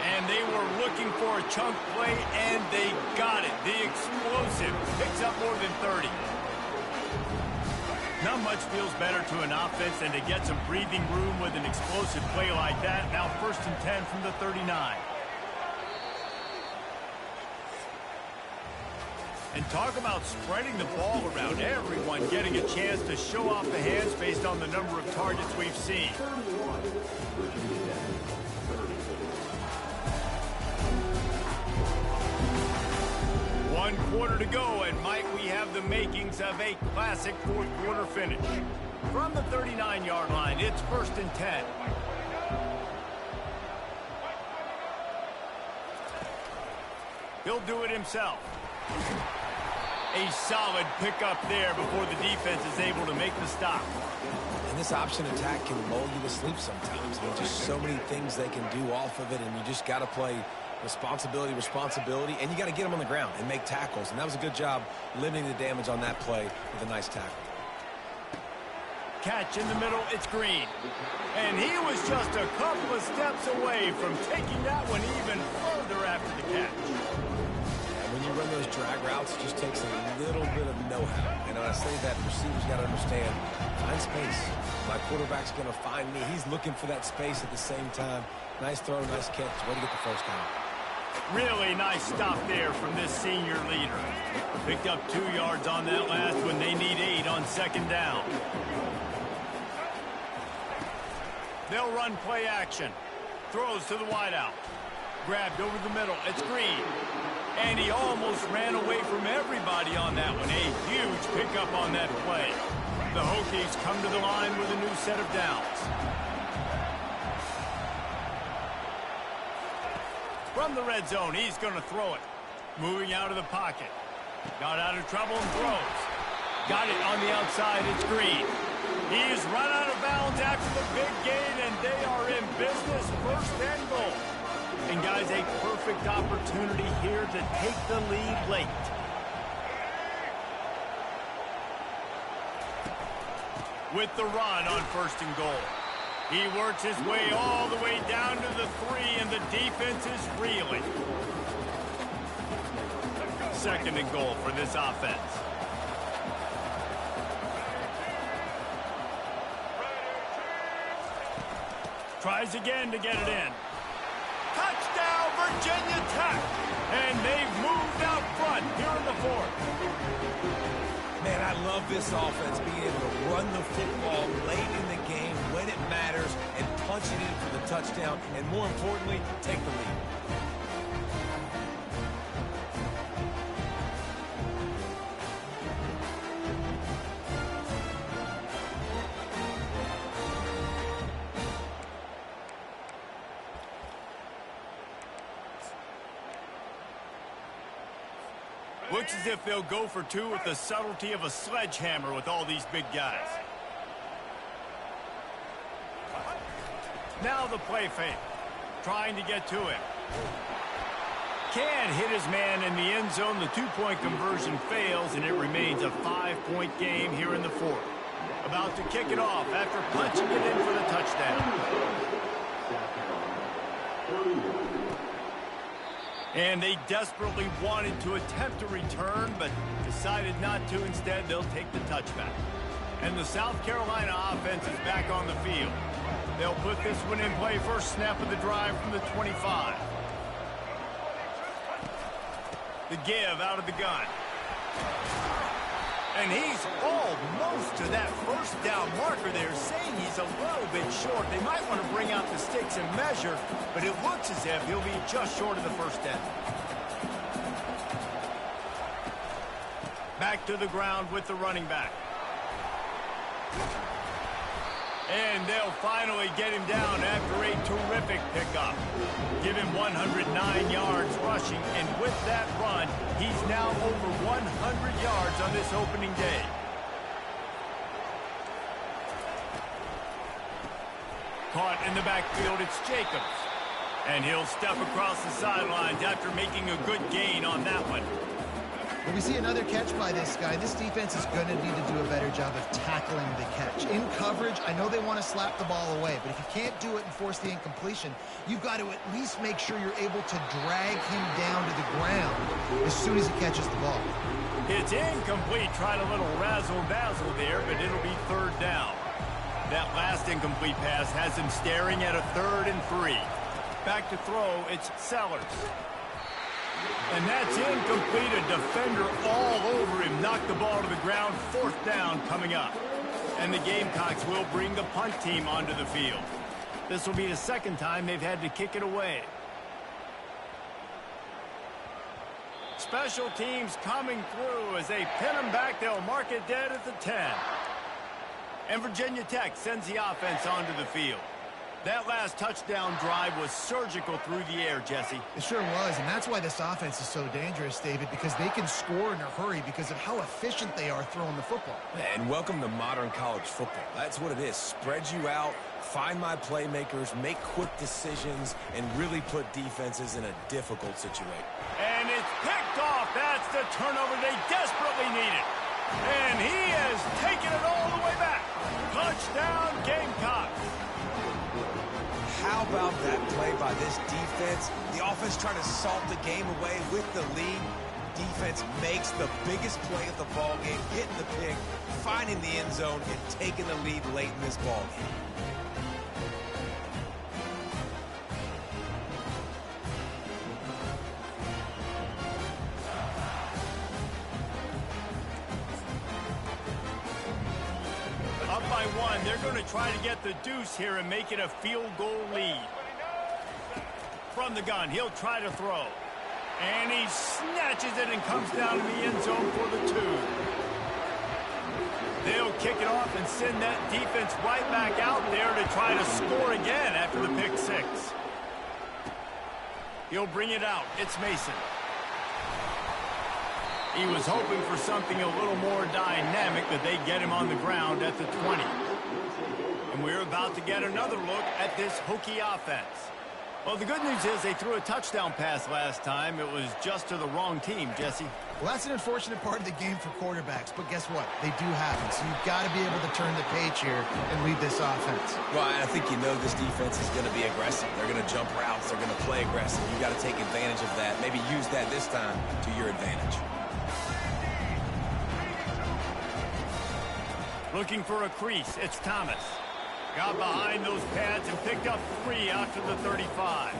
And they were looking for a chunk play, and they got it. The explosive picks up more than 30. Not much feels better to an offense than to get some breathing room with an explosive play like that. Now 1st and 10 from the 39. And talk about spreading the ball around. Everyone getting a chance to show off the hands based on the number of targets we've seen. One quarter to go, and might we have the makings of a classic 4th quarter finish. From the 39-yard line, it's 1st and 10. He'll do it himself. A solid pickup there before the defense is able to make the stop. And this option attack can lull you to sleep sometimes. There's just so many things they can do off of it, and you just got to play responsibility, and you got to get them on the ground and make tackles. And that was a good job limiting the damage on that play with a nice tackle. Catch in the middle, it's Green. And he was just a couple of steps away from taking that one even further farther after the catch. And when you run those drag routes, it just takes a little bit of know-how. And when I say that, receivers got to understand, find space. My quarterback's going to find me. He's looking for that space at the same time. Nice throw, nice catch. Way to get the first down. Really nice stop there from this senior leader. Picked up 2 yards on that last one. They need 8 on second down. They'll run play action. Throws to the wideout. Grabbed over the middle. It's Green. And he almost ran away from everybody on that one. A huge pickup on that play. The Hokies come to the line with a new set of downs. From the red zone, he's going to throw it. Moving out of the pocket. Got out of trouble and throws. Got it on the outside. It's Green. He's run out of bounds after the big gain, and they are in business. First and goal. And, guys, a perfect opportunity here to take the lead late. With the run on first and goal. He works his way all the way down to the 3, and the defense is reeling. Second and goal for this offense. Tries again to get it in. Touchdown, Virginia Tech! And they've moved out front here in the 4th. Man, I love this offense being able to run the football late in the game when it matters and punch it in for the touchdown, and more importantly, take the lead. Looks as if they'll go for 2 with the subtlety of a sledgehammer with all these big guys. Now the play fake. Trying to get to him. Can't hit his man in the end zone. The 2-point conversion fails, and it remains a 5-point game here in the 4th. About to kick it off after punching it in for the touchdown. And they desperately wanted to attempt a return, but decided not to. Instead, they'll take the touchback. And the South Carolina offense is back on the field. They'll put this one in play first snap of the drive from the 25. The give out of the gun. And he's almost to that first down marker there, saying he's a little bit short. They might want to bring out the sticks and measure, but it looks as if he'll be just short of the first down. Back to the ground with the running back. And they'll finally get him down after a terrific pickup. Give him 109 yards rushing, and with that run, he's now over 100 yards on this opening day. Caught in the backfield, it's Jacobs. And he'll step across the sidelines after making a good gain on that one. When we see another catch by this guy, this defense is going to need to do a better job of tackling the catch. In coverage, I know they want to slap the ball away, but if you can't do it and force the incompletion, you've got to at least make sure you're able to drag him down to the ground as soon as he catches the ball. It's incomplete. Tried a little razzle-dazzle there, but it'll be third down. That last incomplete pass has him staring at a 3rd and 3. Back to throw, it's Sellers. And that's incomplete. A defender all over him. Knocked the ball to the ground. 4th down coming up. And the Gamecocks will bring the punt team onto the field. This will be the second time they've had to kick it away. Special teams coming through as they pin them back. They'll mark it dead at the 10. And Virginia Tech sends the offense onto the field. That last touchdown drive was surgical through the air, Jesse. It sure was, and that's why this offense is so dangerous, David, because they can score in a hurry because of how efficient they are throwing the football. And welcome to modern college football. That's what it is. Spread you out, find my playmakers, make quick decisions, and really put defenses in a difficult situation. And it's picked off. That's the turnover they desperately needed. And he has taken it all the way back. Touchdown, Gamecocks. How about that play by this defense? The offense trying to salt the game away with the lead. Defense makes the biggest play of the ball game, getting the pick, finding the end zone, and taking the lead late in this ball game. Up by one, they're going to try to get the deuce here and make it a field goal lead. From the gun, he'll try to throw. And he snatches it and comes down to the end zone for the 2. They'll kick it off and send that defense right back out there to try to score again after the pick 6. He'll bring it out. It's Mason. He was hoping for something a little more dynamic, but they get him on the ground at the 20. And we're about to get another look at this Hokie offense. Well, the good news is they threw a touchdown pass last time. It was just to the wrong team, Jesse. Well, that's an unfortunate part of the game for quarterbacks, but guess what? They do happen, so you've got to be able to turn the page here and lead this offense. Well, I think you know this defense is going to be aggressive. They're going to jump routes. They're going to play aggressive. You've got to take advantage of that. Maybe use that this time to your advantage. Looking for a crease. It's Thomas. Got behind those pads and picked up 3 after the 35.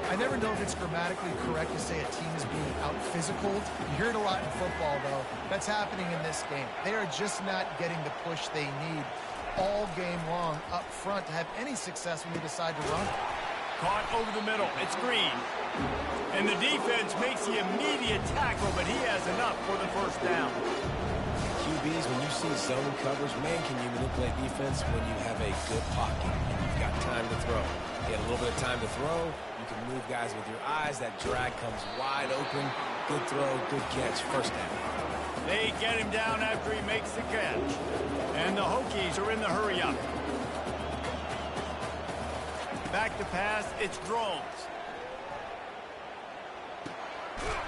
I never know if it's grammatically correct to say a team is being out-physical. You hear it a lot in football, though. That's happening in this game. They are just not getting the push they need all game long up front to have any success when they decide to run. Caught over the middle. It's Green. And the defense makes the immediate tackle, but he has enough for the first down. QBs, when you see zone coverage, man, can you manipulate defense when you have a good pocket and you've got time to throw. You get a little bit of time to throw. You can move guys with your eyes. That drag comes wide open. Good throw, good catch, first down. They get him down after he makes the catch. And the Hokies are in the hurry-up. Back to pass, it's Drones.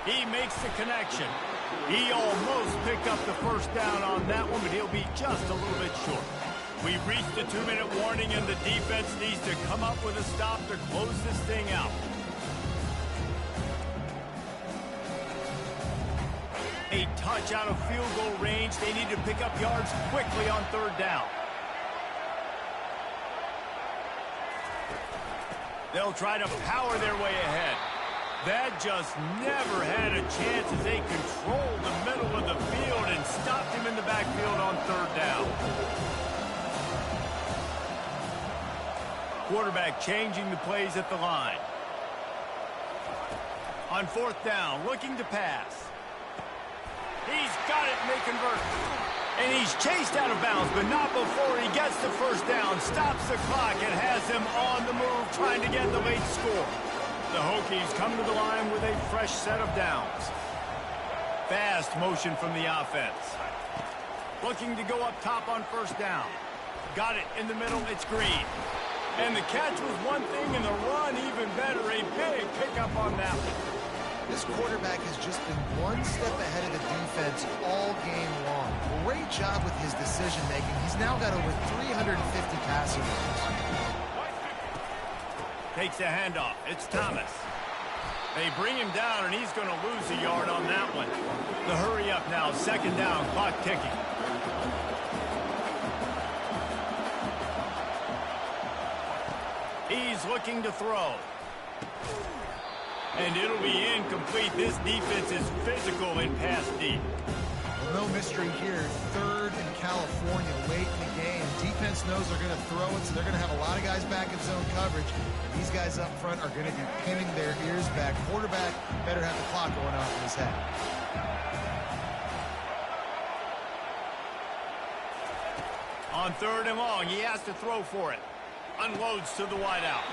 He makes the connection. He almost picked up the first down on that one, but he'll be just a little bit short. We've reached the 2-minute warning, and the defense needs to come up with a stop to close this thing out. A touch out of field goal range. They need to pick up yards quickly on 3rd down. They'll try to power their way ahead. That just never had a chance as they controlled the middle of the field and stopped him in the backfield on 3rd down. Quarterback changing the plays at the line. On 4th down, looking to pass. He's got it and they convert. And he's chased out of bounds, but not before he gets the first down, stops the clock, and has them on the move trying to get the late score. The Hokies come to the line with a fresh set of downs. Fast motion from the offense. Looking to go up top on 1st down. Got it in the middle, it's Green. And the catch was one thing, and the run even better. A big pickup on that one. This quarterback has just been one step ahead of the defense all game long. Great job with his decision-making. He's now got over 350 passing yards. Takes a handoff. It's Thomas. They bring him down, and he's going to lose a yard on that one. The hurry up now. 2nd down. Clock ticking. He's looking to throw. And it'll be incomplete. This defense is physical in pass deep. Well, no mystery here. 3rd in California late in the game. Defense knows they're going to throw it, so they're going to have a lot of guys back in zone coverage. And these guys up front are going to be pinning their ears back. Quarterback better have the clock going off in his head. On 3rd and long, he has to throw for it. Unloads to the wideout.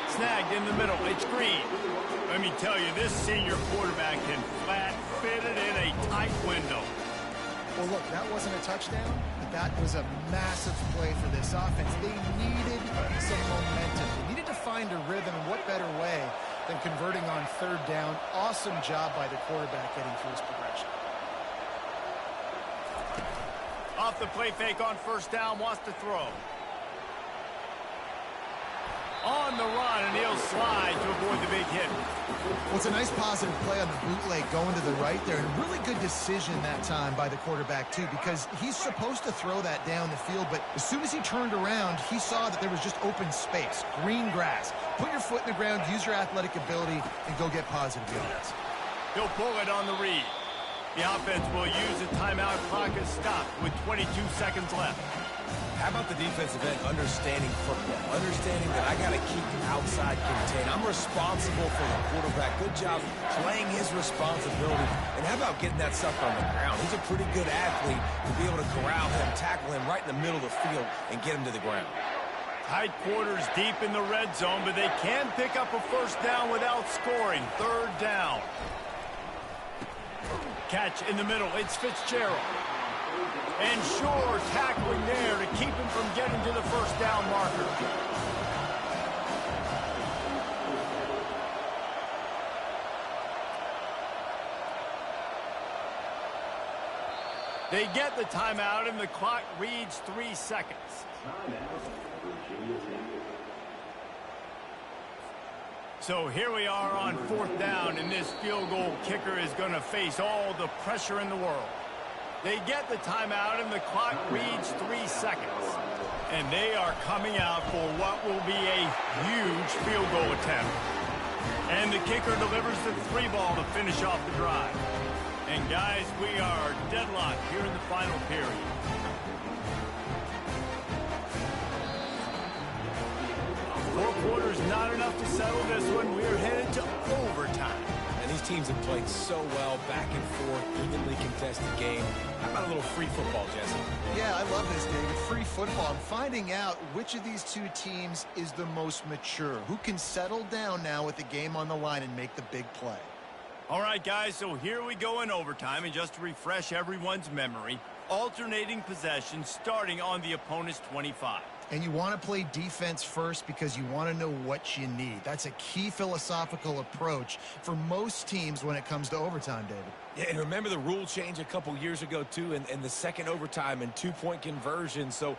Snagged in the middle. It's Green. Let me tell you, this senior quarterback can flat fit it in a tight window. Well, look, that wasn't a touchdown, but that was a massive play for this offense. They needed some momentum. They needed to find a rhythm, and what better way than converting on 3rd down. Awesome job by the quarterback getting through his progression. Off the play fake on 1st down, wants to throw. on the run, and he'll slide to avoid the big hit. Well, it's a nice positive play on the bootleg going to the right there, and a really good decision that time by the quarterback, too, because he's supposed to throw that down the field, but as soon as he turned around, he saw that there was just open space, green grass. Put your foot in the ground, use your athletic ability, and go get positive yards. He'll pull it on the read. The offense will use a timeout. Clock is stopped with 22 seconds left. How about the defensive end understanding football, understanding that I got to keep outside contained. I'm responsible for the quarterback. Good job playing his responsibility. And how about getting that sucker on the ground? He's a pretty good athlete to be able to corral him, tackle him right in the middle of the field, and get him to the ground. Tight quarters deep in the red zone, but they can pick up a first down without scoring. Third down. Catch in the middle. It's Fitzgerald. And Shore tackling there to keep him from getting to the first down marker. They get the timeout, and the clock reads 3 seconds. So here we are on fourth down, and this field goal kicker is going to face all the pressure in the world. They get the timeout, and the clock reads 3 seconds. And they are coming out for what will be a huge field goal attempt. And the kicker delivers the 3-ball to finish off the drive. And guys, we are deadlocked here in the final period. Four quarters not enough to settle this one. We're headed to overtime. And these teams have played so well, back and forth, evenly contested game. How about a little free football, Jesse? Yeah, I love this, David. Free football. I'm finding out which of these two teams is the most mature, who can settle down now with the game on the line and make the big play. All right, guys, so here we go in overtime, and just to refresh everyone's memory, alternating possession starting on the opponent's 25. And you want to play defense first because you want to know what you need. That's a key philosophical approach for most teams when it comes to overtime, David. Yeah, and remember the rule change a couple years ago, too, and the second overtime and two-point conversion. So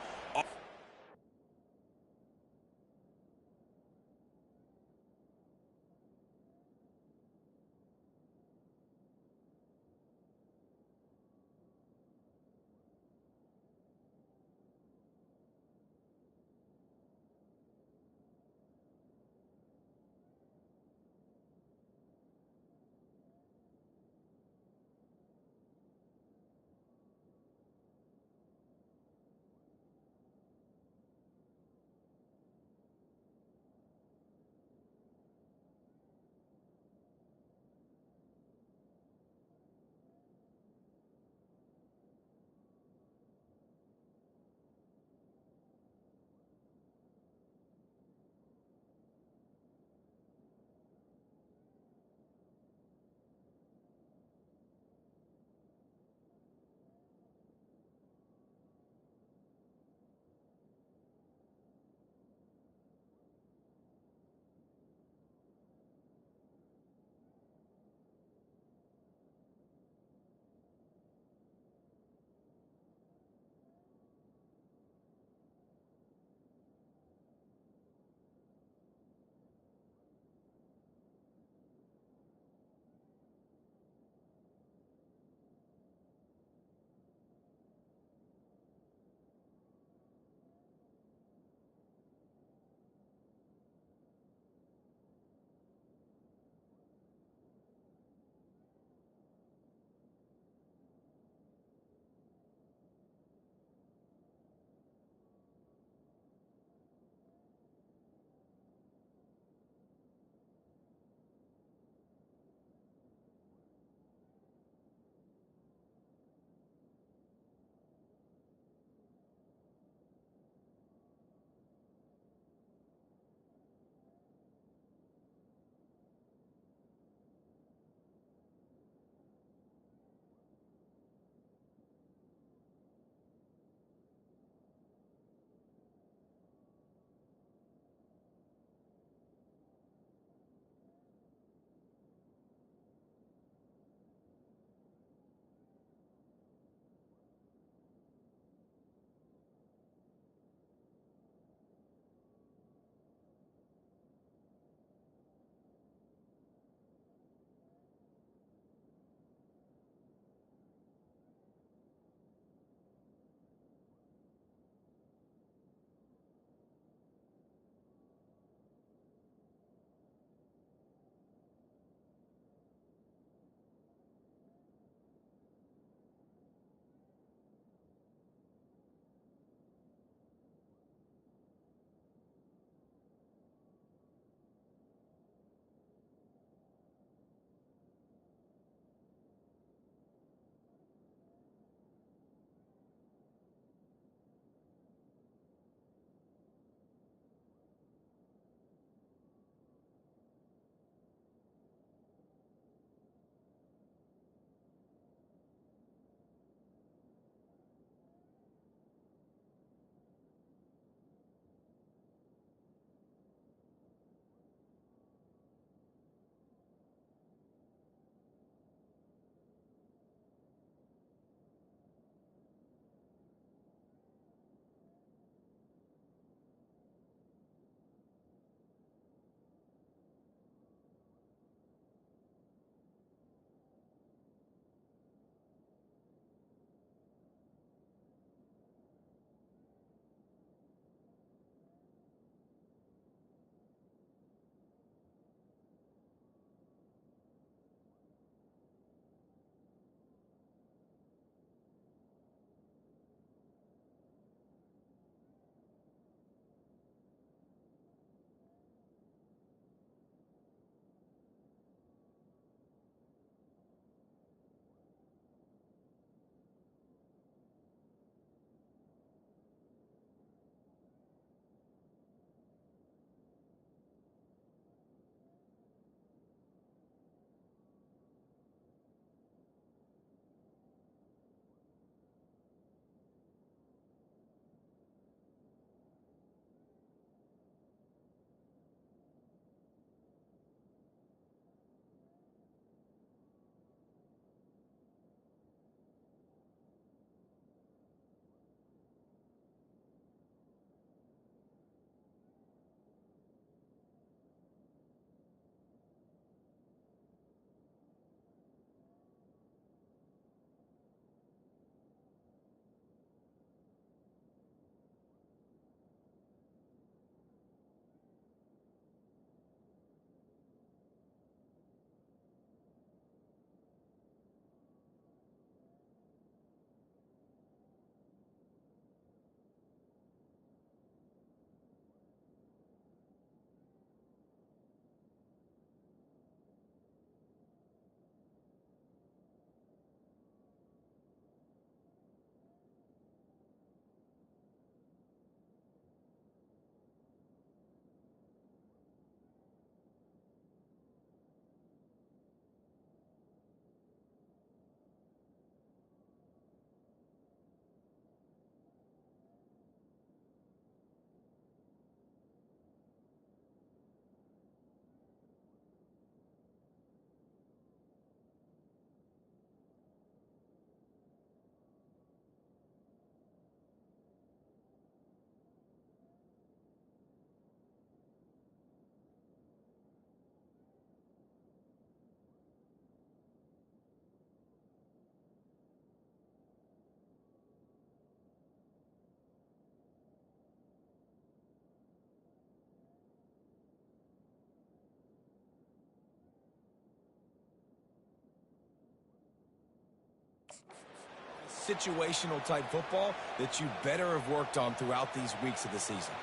situational type football that you better have worked on throughout these weeks of the season.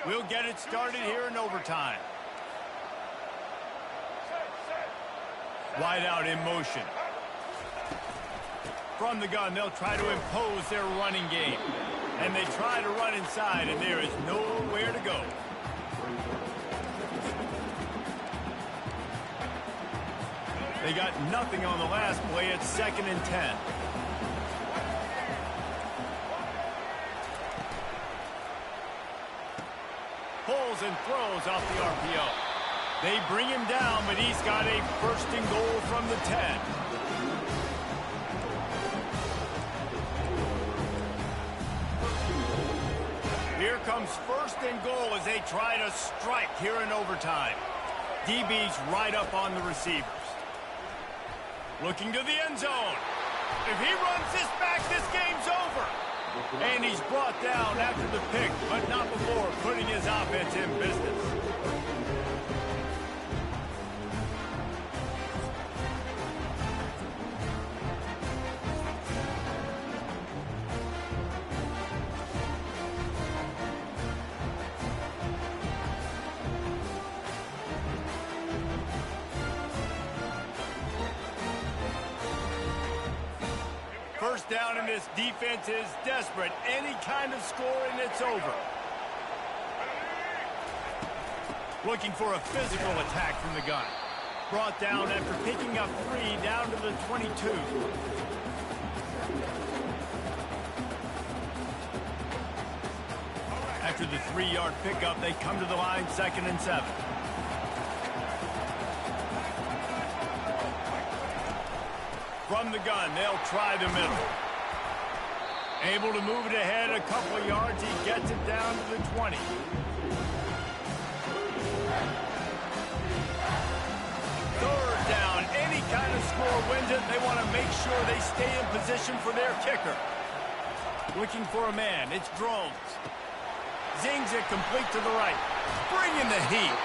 We'll get it started here in overtime. Wide out in motion. From the gun, they'll try to impose their running game. And they try to run inside, and there is nowhere to go. They got nothing on the last play. It's 2nd and 10. Pulls and throws off the RPO. They bring him down, but he's got a 1st and goal from the 10. Here comes 1st and goal as they try to strike here in overtime. DB's right up on the receivers. Looking to the end zone. If he runs this back, this game's over. And he's brought down after the pick, but not before putting his offense in business. First down, and this defense is desperate. Any kind of score, and it's over. Looking for a physical attack from the gun. Brought down after picking up 3 down to the 22. After the 3-yard pickup, they come to the line 2nd and 7. From the gun, they'll try the middle. Able to move it ahead a couple of yards. He gets it down to the 20. Third down. Any kind of score wins it. They want to make sure they stay in position for their kicker. Looking for a man. It's Drones. Zings it complete to the right. Bringing the heat.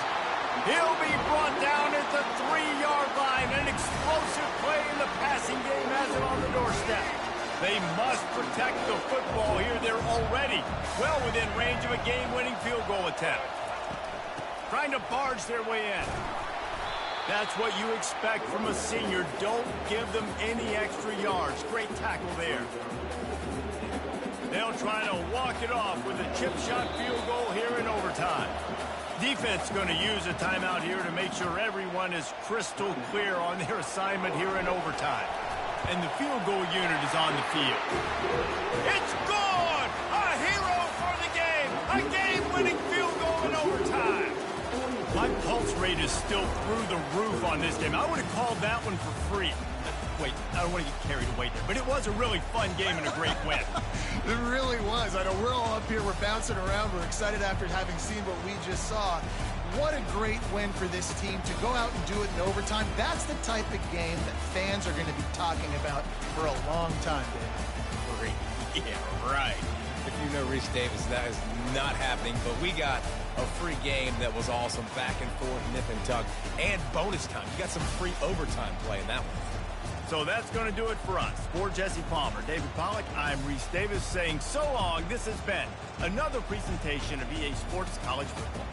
He'll be brought down at the 3-yard line. An explosive play in the passing game has it on the doorstep. They must protect the football here. They're already well within range of a game-winning field goal attempt. Trying to barge their way in. That's what you expect from a senior. Don't give them any extra yards. Great tackle there. They'll try to walk it off with a chip shot field goal here in overtime. Defense going to use a timeout here to make sure everyone is crystal clear on their assignment here in overtime. And the field goal unit is on the field. It's gone! A hero for the game! A game-winning field goal in overtime! My pulse rate is still through the roof on this game. I would have called that one for free. Wait, I don't want to get carried away there, but it was a really fun game and a great win. It really was. I know we're all up here, we're bouncing around, we're excited after having seen what we just saw. What a great win for this team to go out and do it in overtime. That's the type of game that fans are going to be talking about for a long time, Dave. Yeah, right. If you know Reese Davis, that is not happening, but we got a free game that was awesome. Back and forth, nip and tuck, and bonus time. You got some free overtime play in that one. So that's going to do it for us. For Jesse Palmer, David Pollack, I'm Reese Davis saying so long. This has been another presentation of EA Sports College Football.